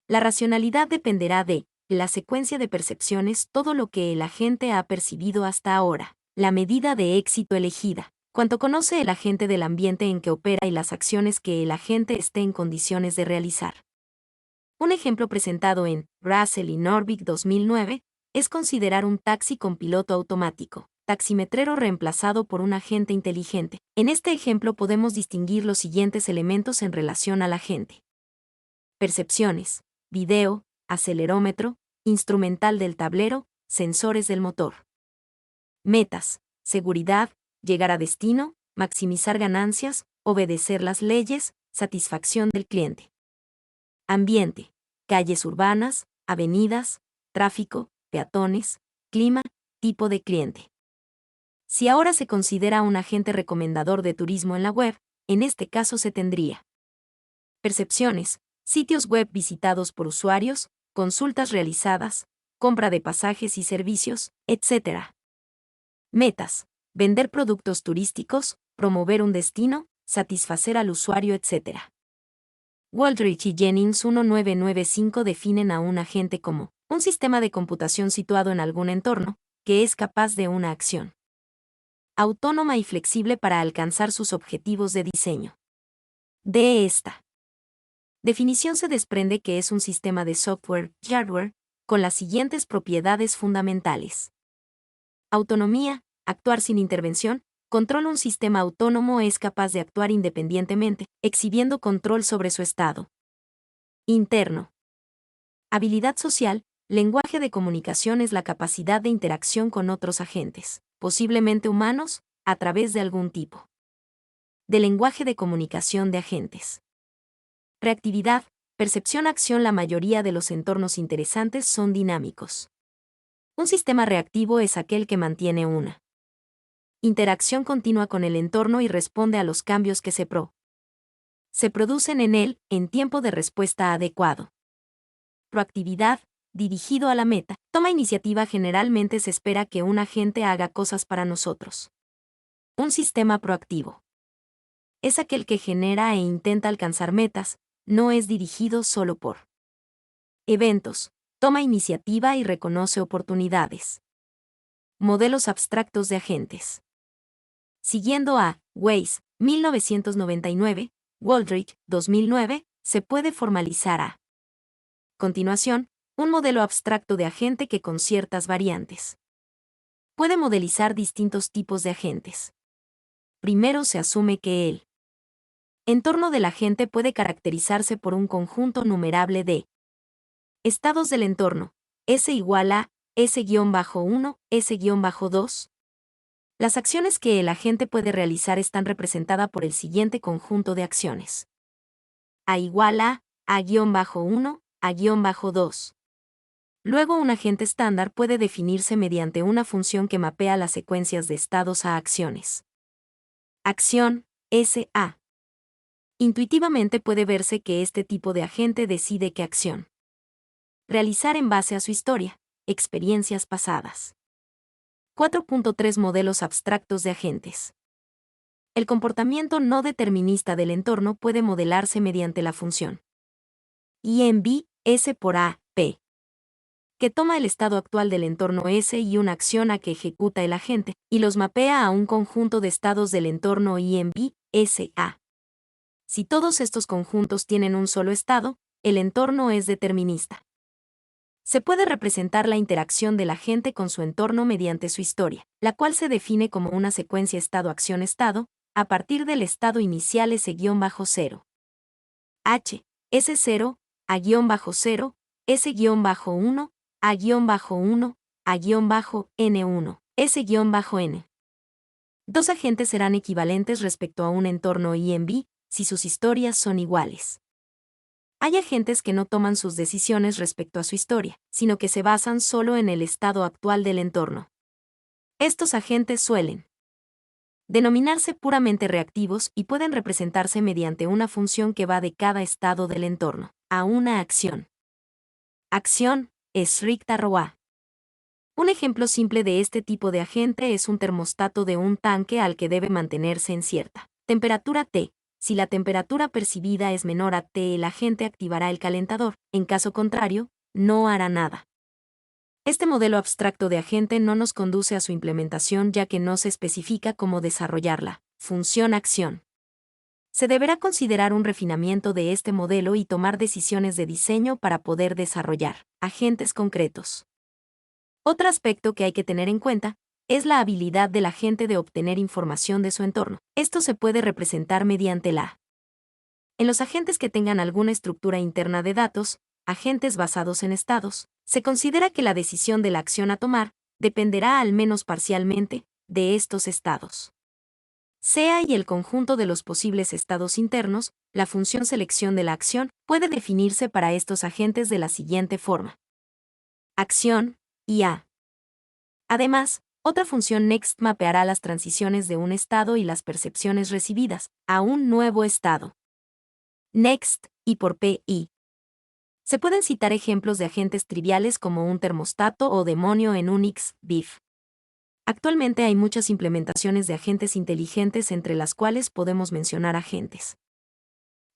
La racionalidad dependerá de la secuencia de percepciones, todo lo que el agente ha percibido hasta ahora, la medida de éxito elegida, cuánto conoce el agente del ambiente en que opera y las acciones que el agente esté en condiciones de realizar. Un ejemplo presentado en Russell y Norvig 2009 es considerar un taxi con piloto automático, taximetrero reemplazado por un agente inteligente. En este ejemplo podemos distinguir los siguientes elementos en relación al agente: percepciones, video, acelerómetro, instrumental del tablero, sensores del motor. Metas, seguridad, llegar a destino, maximizar ganancias, obedecer las leyes, satisfacción del cliente. Ambiente, calles urbanas, avenidas, tráfico, peatones, clima, tipo de cliente. Si ahora se considera un agente recomendador de turismo en la web, en este caso se tendría percepciones, sitios web visitados por usuarios, consultas realizadas, compra de pasajes y servicios, etc. Metas, vender productos turísticos, promover un destino, satisfacer al usuario, etc. Waldrich y Jennings 1995 definen a un agente como un sistema de computación situado en algún entorno, que es capaz de una acción autónoma y flexible para alcanzar sus objetivos de diseño. De esta definición se desprende que es un sistema de software, hardware, con las siguientes propiedades fundamentales. Autonomía, actuar sin intervención. Control. Un sistema autónomo es capaz de actuar independientemente, exhibiendo control sobre su estado interno. Habilidad social. Lenguaje de comunicación es la capacidad de interacción con otros agentes, posiblemente humanos, a través de algún tipo de lenguaje de comunicación de agentes. Reactividad. Percepción-acción. La mayoría de los entornos interesantes son dinámicos. Un sistema reactivo es aquel que mantiene una interacción continua con el entorno y responde a los cambios que se producen en él en tiempo de respuesta adecuado. Proactividad. Dirigido a la meta. Toma iniciativa. Generalmente se espera que un agente haga cosas para nosotros. Un sistema proactivo es aquel que genera e intenta alcanzar metas, no es dirigido solo por eventos. Toma iniciativa y reconoce oportunidades. Modelos abstractos de agentes. Siguiendo a Weiss, 1999, Waldrich, 2009, se puede formalizar a continuación un modelo abstracto de agente que con ciertas variantes puede modelizar distintos tipos de agentes. Primero se asume que el entorno del agente puede caracterizarse por un conjunto numerable de estados del entorno, S igual a S-1, S-2. Las acciones que el agente puede realizar están representadas por el siguiente conjunto de acciones. A igual a A-1, A-2. Luego un agente estándar puede definirse mediante una función que mapea las secuencias de estados a acciones. Acción, SA. Intuitivamente puede verse que este tipo de agente decide qué acción realizar en base a su historia, experiencias pasadas. 4.3 Modelos abstractos de agentes. El comportamiento no determinista del entorno puede modelarse mediante la función INV S por A, P, que toma el estado actual del entorno S y una acción a que ejecuta el agente, y los mapea a un conjunto de estados del entorno INV S A. Si todos estos conjuntos tienen un solo estado, el entorno es determinista. Se puede representar la interacción del agente con su entorno mediante su historia, la cual se define como una secuencia estado-acción-estado, a partir del estado inicial S-0. H, S0, A-0, S-1, A-1, A-N1, S-N. Dos agentes serán equivalentes respecto a un entorno INV si sus historias son iguales. Hay agentes que no toman sus decisiones respecto a su historia, sino que se basan solo en el estado actual del entorno. Estos agentes suelen denominarse puramente reactivos y pueden representarse mediante una función que va de cada estado del entorno a una acción. Acción, stricta ROA. Un ejemplo simple de este tipo de agente es un termostato de un tanque al que debe mantenerse en cierta temperatura T. Si la temperatura percibida es menor a T, el agente activará el calentador, en caso contrario, no hará nada. Este modelo abstracto de agente no nos conduce a su implementación ya que no se especifica cómo desarrollarla. Función-acción. Se deberá considerar un refinamiento de este modelo y tomar decisiones de diseño para poder desarrollar agentes concretos. Otro aspecto que hay que tener en cuenta es la habilidad del agente de obtener información de su entorno. Esto se puede representar mediante en los agentes que tengan alguna estructura interna de datos, agentes basados en estados, se considera que la decisión de la acción a tomar dependerá al menos parcialmente de estos estados. Sea y el conjunto de los posibles estados internos, la función selección de la acción puede definirse para estos agentes de la siguiente forma. Acción, IA. Además, otra función next mapeará las transiciones de un estado y las percepciones recibidas a un nuevo estado. Next, y por PI. Se pueden citar ejemplos de agentes triviales como un termostato o demonio en Unix, BIF. Actualmente hay muchas implementaciones de agentes inteligentes, entre las cuales podemos mencionar agentes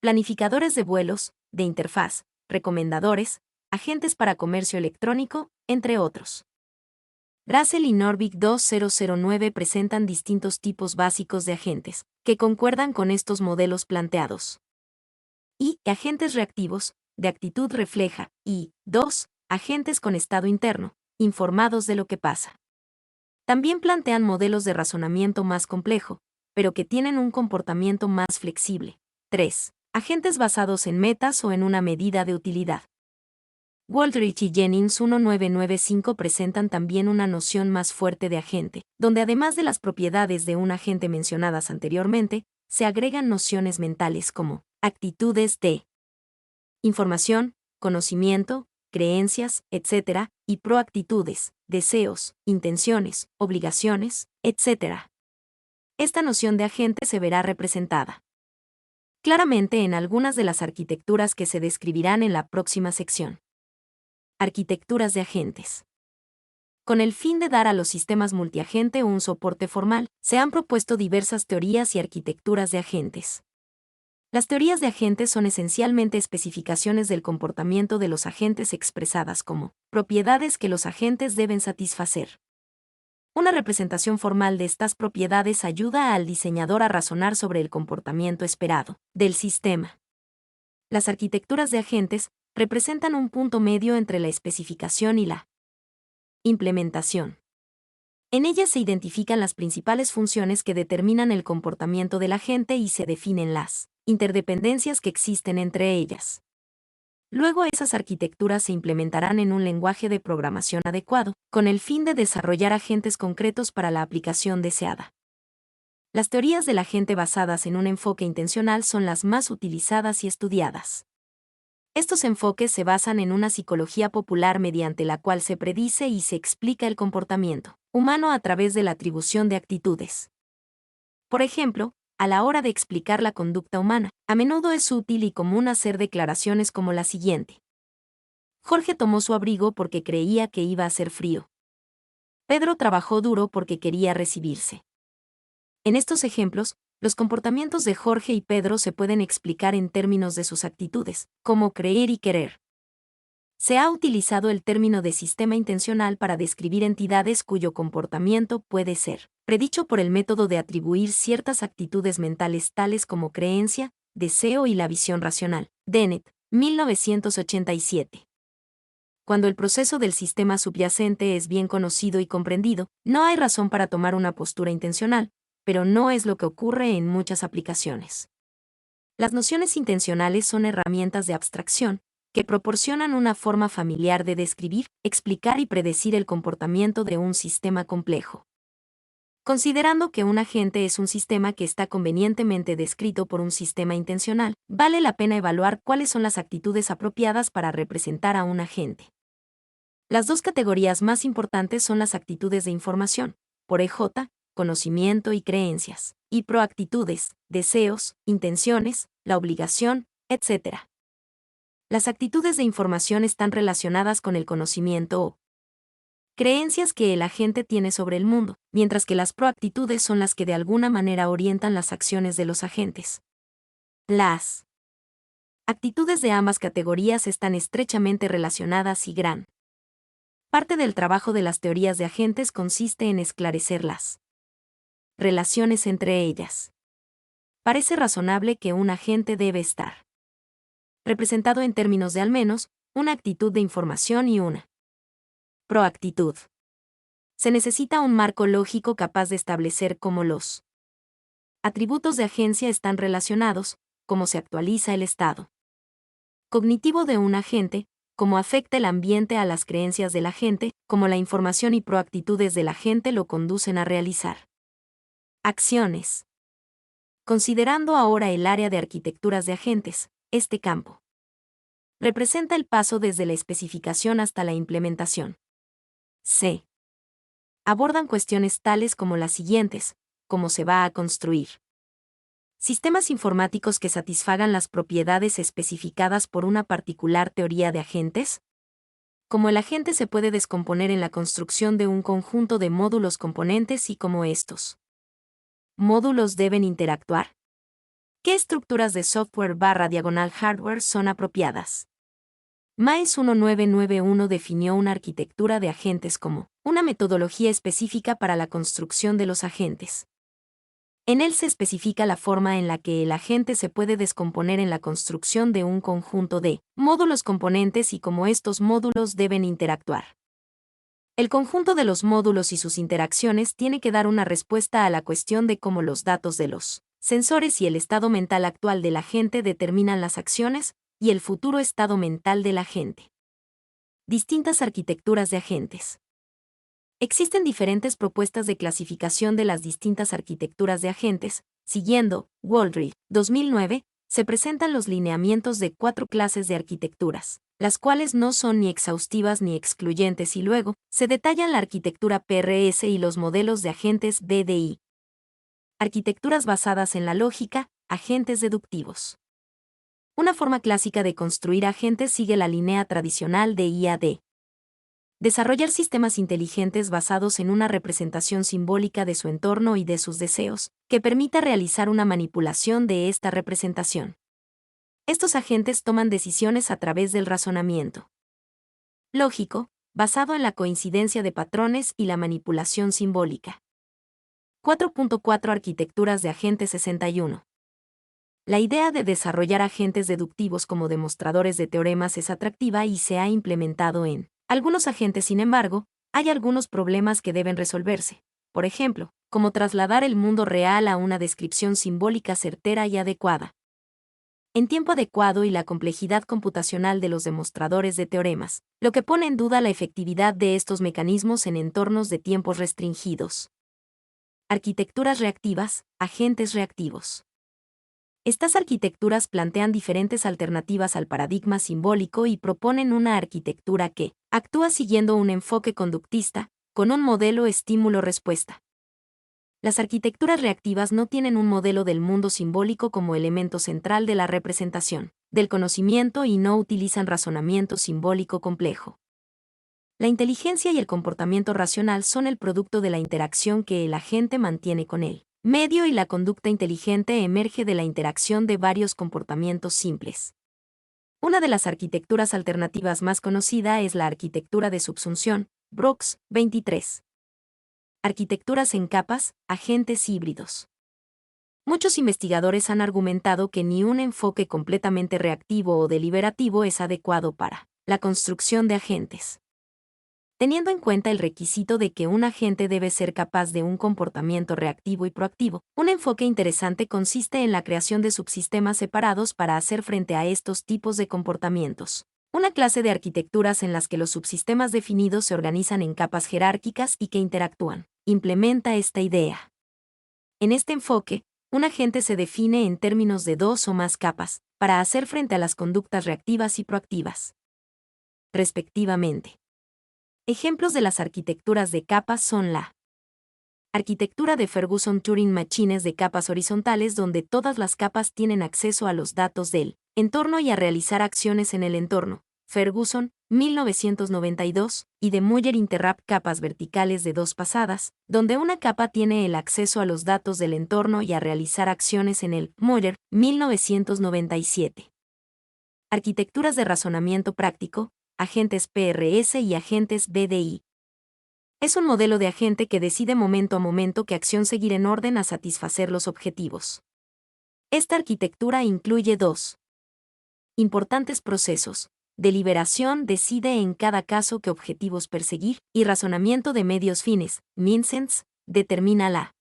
planificadores de vuelos, de interfaz, recomendadores, agentes para comercio electrónico, entre otros. Russell y Norvig 2009 presentan distintos tipos básicos de agentes, que concuerdan con estos modelos planteados. Y agentes reactivos, de actitud refleja, y 2. Agentes con estado interno, informados de lo que pasa. También plantean modelos de razonamiento más complejo, pero que tienen un comportamiento más flexible. 3. Agentes basados en metas o en una medida de utilidad. Waldrich y Jennings 1995 presentan también una noción más fuerte de agente, donde además de las propiedades de un agente mencionadas anteriormente, se agregan nociones mentales como actitudes de información, conocimiento, creencias, etc., y proactitudes, deseos, intenciones, obligaciones, etc. Esta noción de agente se verá representada claramente en algunas de las arquitecturas que se describirán en la próxima sección. Arquitecturas de agentes. Con el fin de dar a los sistemas multiagente un soporte formal, se han propuesto diversas teorías y arquitecturas de agentes. Las teorías de agentes son esencialmente especificaciones del comportamiento de los agentes expresadas como propiedades que los agentes deben satisfacer. Una representación formal de estas propiedades ayuda al diseñador a razonar sobre el comportamiento esperado del sistema. Las arquitecturas de agentes representan un punto medio entre la especificación y la implementación. En ellas se identifican las principales funciones que determinan el comportamiento del agente y se definen las interdependencias que existen entre ellas. Luego esas arquitecturas se implementarán en un lenguaje de programación adecuado, con el fin de desarrollar agentes concretos para la aplicación deseada. Las teorías del agente basadas en un enfoque intencional son las más utilizadas y estudiadas. Estos enfoques se basan en una psicología popular mediante la cual se predice y se explica el comportamiento humano a través de la atribución de actitudes. Por ejemplo, a la hora de explicar la conducta humana, a menudo es útil y común hacer declaraciones como la siguiente. Jorge tomó su abrigo porque creía que iba a hacer frío. Pedro trabajó duro porque quería recibirse. En estos ejemplos, los comportamientos de Jorge y Pedro se pueden explicar en términos de sus actitudes, como creer y querer. Se ha utilizado el término de sistema intencional para describir entidades cuyo comportamiento puede ser predicho por el método de atribuir ciertas actitudes mentales tales como creencia, deseo y la visión racional. Dennett, 1987. Cuando el proceso del sistema subyacente es bien conocido y comprendido, no hay razón para tomar una postura intencional, pero no es lo que ocurre en muchas aplicaciones. Las nociones intencionales son herramientas de abstracción que proporcionan una forma familiar de describir, explicar y predecir el comportamiento de un sistema complejo. Considerando que un agente es un sistema que está convenientemente descrito por un sistema intencional, vale la pena evaluar cuáles son las actitudes apropiadas para representar a un agente. Las dos categorías más importantes son las actitudes de información, por EJ, conocimiento y creencias, y proactitudes, deseos, intenciones, la obligación, etc. Las actitudes de información están relacionadas con el conocimiento o creencias que el agente tiene sobre el mundo, mientras que las proactitudes son las que de alguna manera orientan las acciones de los agentes. Las actitudes de ambas categorías están estrechamente relacionadas y gran parte del trabajo de las teorías de agentes consiste en esclarecer las relaciones entre ellas. Parece razonable que un agente debe estar representado en términos de al menos una actitud de información y una proactitud. Se necesita un marco lógico capaz de establecer cómo los atributos de agencia están relacionados, cómo se actualiza el estado cognitivo de un agente, cómo afecta el ambiente a las creencias del agente, cómo la información y proactitudes del agente lo conducen a realizar acciones. Considerando ahora el área de arquitecturas de agentes, este campo representa el paso desde la especificación hasta la implementación. C. Abordan cuestiones tales como las siguientes: cómo se va a construir sistemas informáticos que satisfagan las propiedades especificadas por una particular teoría de agentes, cómo el agente se puede descomponer en la construcción de un conjunto de módulos componentes y cómo estos módulos deben interactuar. ¿Qué estructuras de software/hardware son apropiadas? MAES 1991 definió una arquitectura de agentes como una metodología específica para la construcción de los agentes. En él se especifica la forma en la que el agente se puede descomponer en la construcción de un conjunto de módulos componentes y cómo estos módulos deben interactuar. El conjunto de los módulos y sus interacciones tiene que dar una respuesta a la cuestión de cómo los datos de los sensores y el estado mental actual del agente determinan las acciones y el futuro estado mental del agente. Distintas arquitecturas de agentes. Existen diferentes propuestas de clasificación de las distintas arquitecturas de agentes. Siguiendo Waldry, 2009, se presentan los lineamientos de 4 clases de arquitecturas, las cuales no son ni exhaustivas ni excluyentes, y luego se detallan la arquitectura PRS y los modelos de agentes BDI. Arquitecturas basadas en la lógica, agentes deductivos. Una forma clásica de construir agentes sigue la línea tradicional de IAD. Desarrollar sistemas inteligentes basados en una representación simbólica de su entorno y de sus deseos, que permita realizar una manipulación de esta representación. Estos agentes toman decisiones a través del razonamiento lógico, basado en la coincidencia de patrones y la manipulación simbólica. 4.4 Arquitecturas de agentes 61. La idea de desarrollar agentes deductivos como demostradores de teoremas es atractiva y se ha implementado en algunos agentes. Sin embargo, hay algunos problemas que deben resolverse. Por ejemplo, como trasladar el mundo real a una descripción simbólica certera y adecuada en tiempo adecuado y la complejidad computacional de los demostradores de teoremas, lo que pone en duda la efectividad de estos mecanismos en entornos de tiempos restringidos. Arquitecturas reactivas, agentes reactivos. Estas arquitecturas plantean diferentes alternativas al paradigma simbólico y proponen una arquitectura que actúa siguiendo un enfoque conductista, con un modelo estímulo-respuesta. Las arquitecturas reactivas no tienen un modelo del mundo simbólico como elemento central de la representación del conocimiento y no utilizan razonamiento simbólico complejo. La inteligencia y el comportamiento racional son el producto de la interacción que el agente mantiene con él medio, y la conducta inteligente emerge de la interacción de varios comportamientos simples. Una de las arquitecturas alternativas más conocida es la arquitectura de subsunción, Brooks, 23. Arquitecturas en capas, agentes híbridos. Muchos investigadores han argumentado que ni un enfoque completamente reactivo o deliberativo es adecuado para la construcción de agentes. Teniendo en cuenta el requisito de que un agente debe ser capaz de un comportamiento reactivo y proactivo, un enfoque interesante consiste en la creación de subsistemas separados para hacer frente a estos tipos de comportamientos. Una clase de arquitecturas en las que los subsistemas definidos se organizan en capas jerárquicas y que interactúan, implementa esta idea. En este enfoque, un agente se define en términos de 2 o más capas, para hacer frente a las conductas reactivas y proactivas, respectivamente. Ejemplos de las arquitecturas de capas son la arquitectura de Ferguson-Turing Machines de capas horizontales, donde todas las capas tienen acceso a los datos del entorno y a realizar acciones en el entorno, Ferguson, 1992, y de Muller Interrupt capas verticales de 2 pasadas, donde una capa tiene el acceso a los datos del entorno y a realizar acciones en el Muller, 1997. Arquitecturas de razonamiento práctico, agentes PRS y agentes BDI. Es un modelo de agente que decide momento a momento qué acción seguir en orden a satisfacer los objetivos. Esta arquitectura incluye 2 importantes procesos: deliberación, decide en cada caso qué objetivos perseguir, y razonamiento de medios fines, MinSense, determina la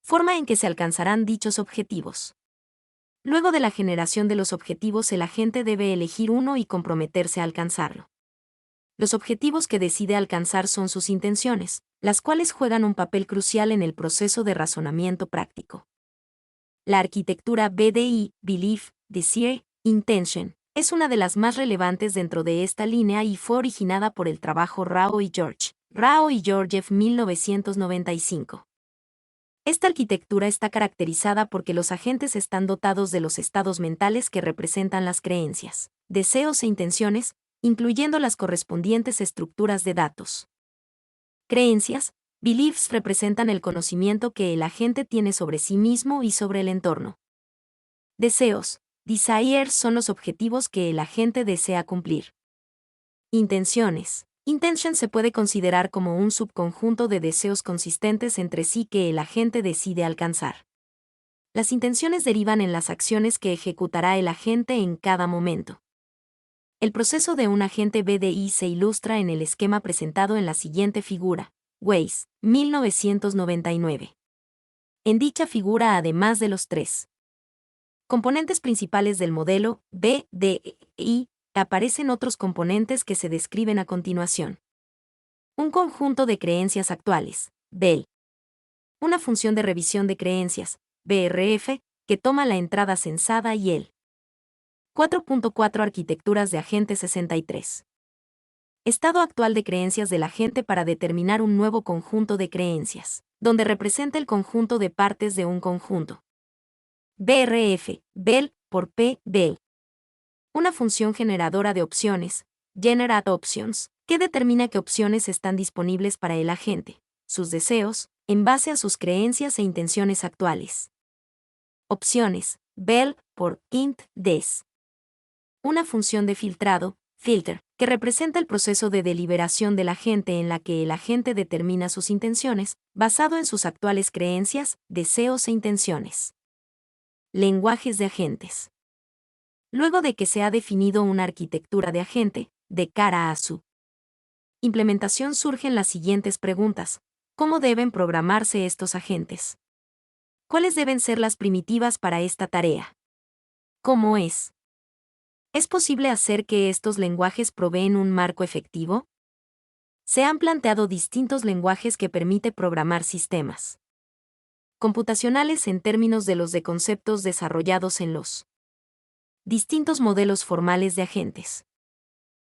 forma en que se alcanzarán dichos objetivos. Luego de la generación de los objetivos, el agente debe elegir uno y comprometerse a alcanzarlo. Los objetivos que decide alcanzar son sus intenciones, las cuales juegan un papel crucial en el proceso de razonamiento práctico. La arquitectura BDI, Belief, Desire, Intention, es una de las más relevantes dentro de esta línea y fue originada por el trabajo Rao y Georgiev, 1995. Esta arquitectura está caracterizada porque los agentes están dotados de los estados mentales que representan las creencias, deseos e intenciones, incluyendo las correspondientes estructuras de datos. Creencias, beliefs representan el conocimiento que el agente tiene sobre sí mismo y sobre el entorno. Deseos, desires son los objetivos que el agente desea cumplir. Intenciones. Intention se puede considerar como un subconjunto de deseos consistentes entre sí que el agente decide alcanzar. Las intenciones derivan en las acciones que ejecutará el agente en cada momento. El proceso de un agente BDI se ilustra en el esquema presentado en la siguiente figura. Weiss, 1999. En dicha figura, además de los tres componentes principales del modelo BDI, aparecen otros componentes que se describen a continuación. Un conjunto de creencias actuales, BEL. Una función de revisión de creencias, BRF, que toma la entrada censada y el 4.4 Arquitecturas de agente 63. Estado actual de creencias del agente para determinar un nuevo conjunto de creencias, donde representa el conjunto de partes de un conjunto. BRF, BEL, por P, BEL. Una función generadora de opciones, Generate Options, que determina qué opciones están disponibles para el agente, sus deseos, en base a sus creencias e intenciones actuales. Opciones, BEL, por int, des. Una función de filtrado, filter, que representa el proceso de deliberación del agente en la que el agente determina sus intenciones, basado en sus actuales creencias, deseos e intenciones. Lenguajes de agentes. Luego de que se ha definido una arquitectura de agente, de cara a su implementación surgen las siguientes preguntas. ¿Cómo deben programarse estos agentes? ¿Cuáles deben ser las primitivas para esta tarea? ¿Cómo es? ¿Es posible hacer que estos lenguajes proveen un marco efectivo? Se han planteado distintos lenguajes que permiten programar sistemas computacionales en términos de los de conceptos desarrollados en los distintos modelos formales de agentes.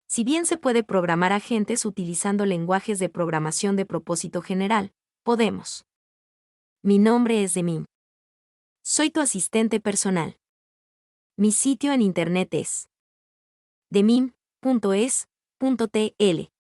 Si bien se puede programar agentes utilizando lenguajes de programación de propósito general, podemos. Mi nombre es Demim. Soy tu asistente personal. Mi sitio en internet es demim.es.tl.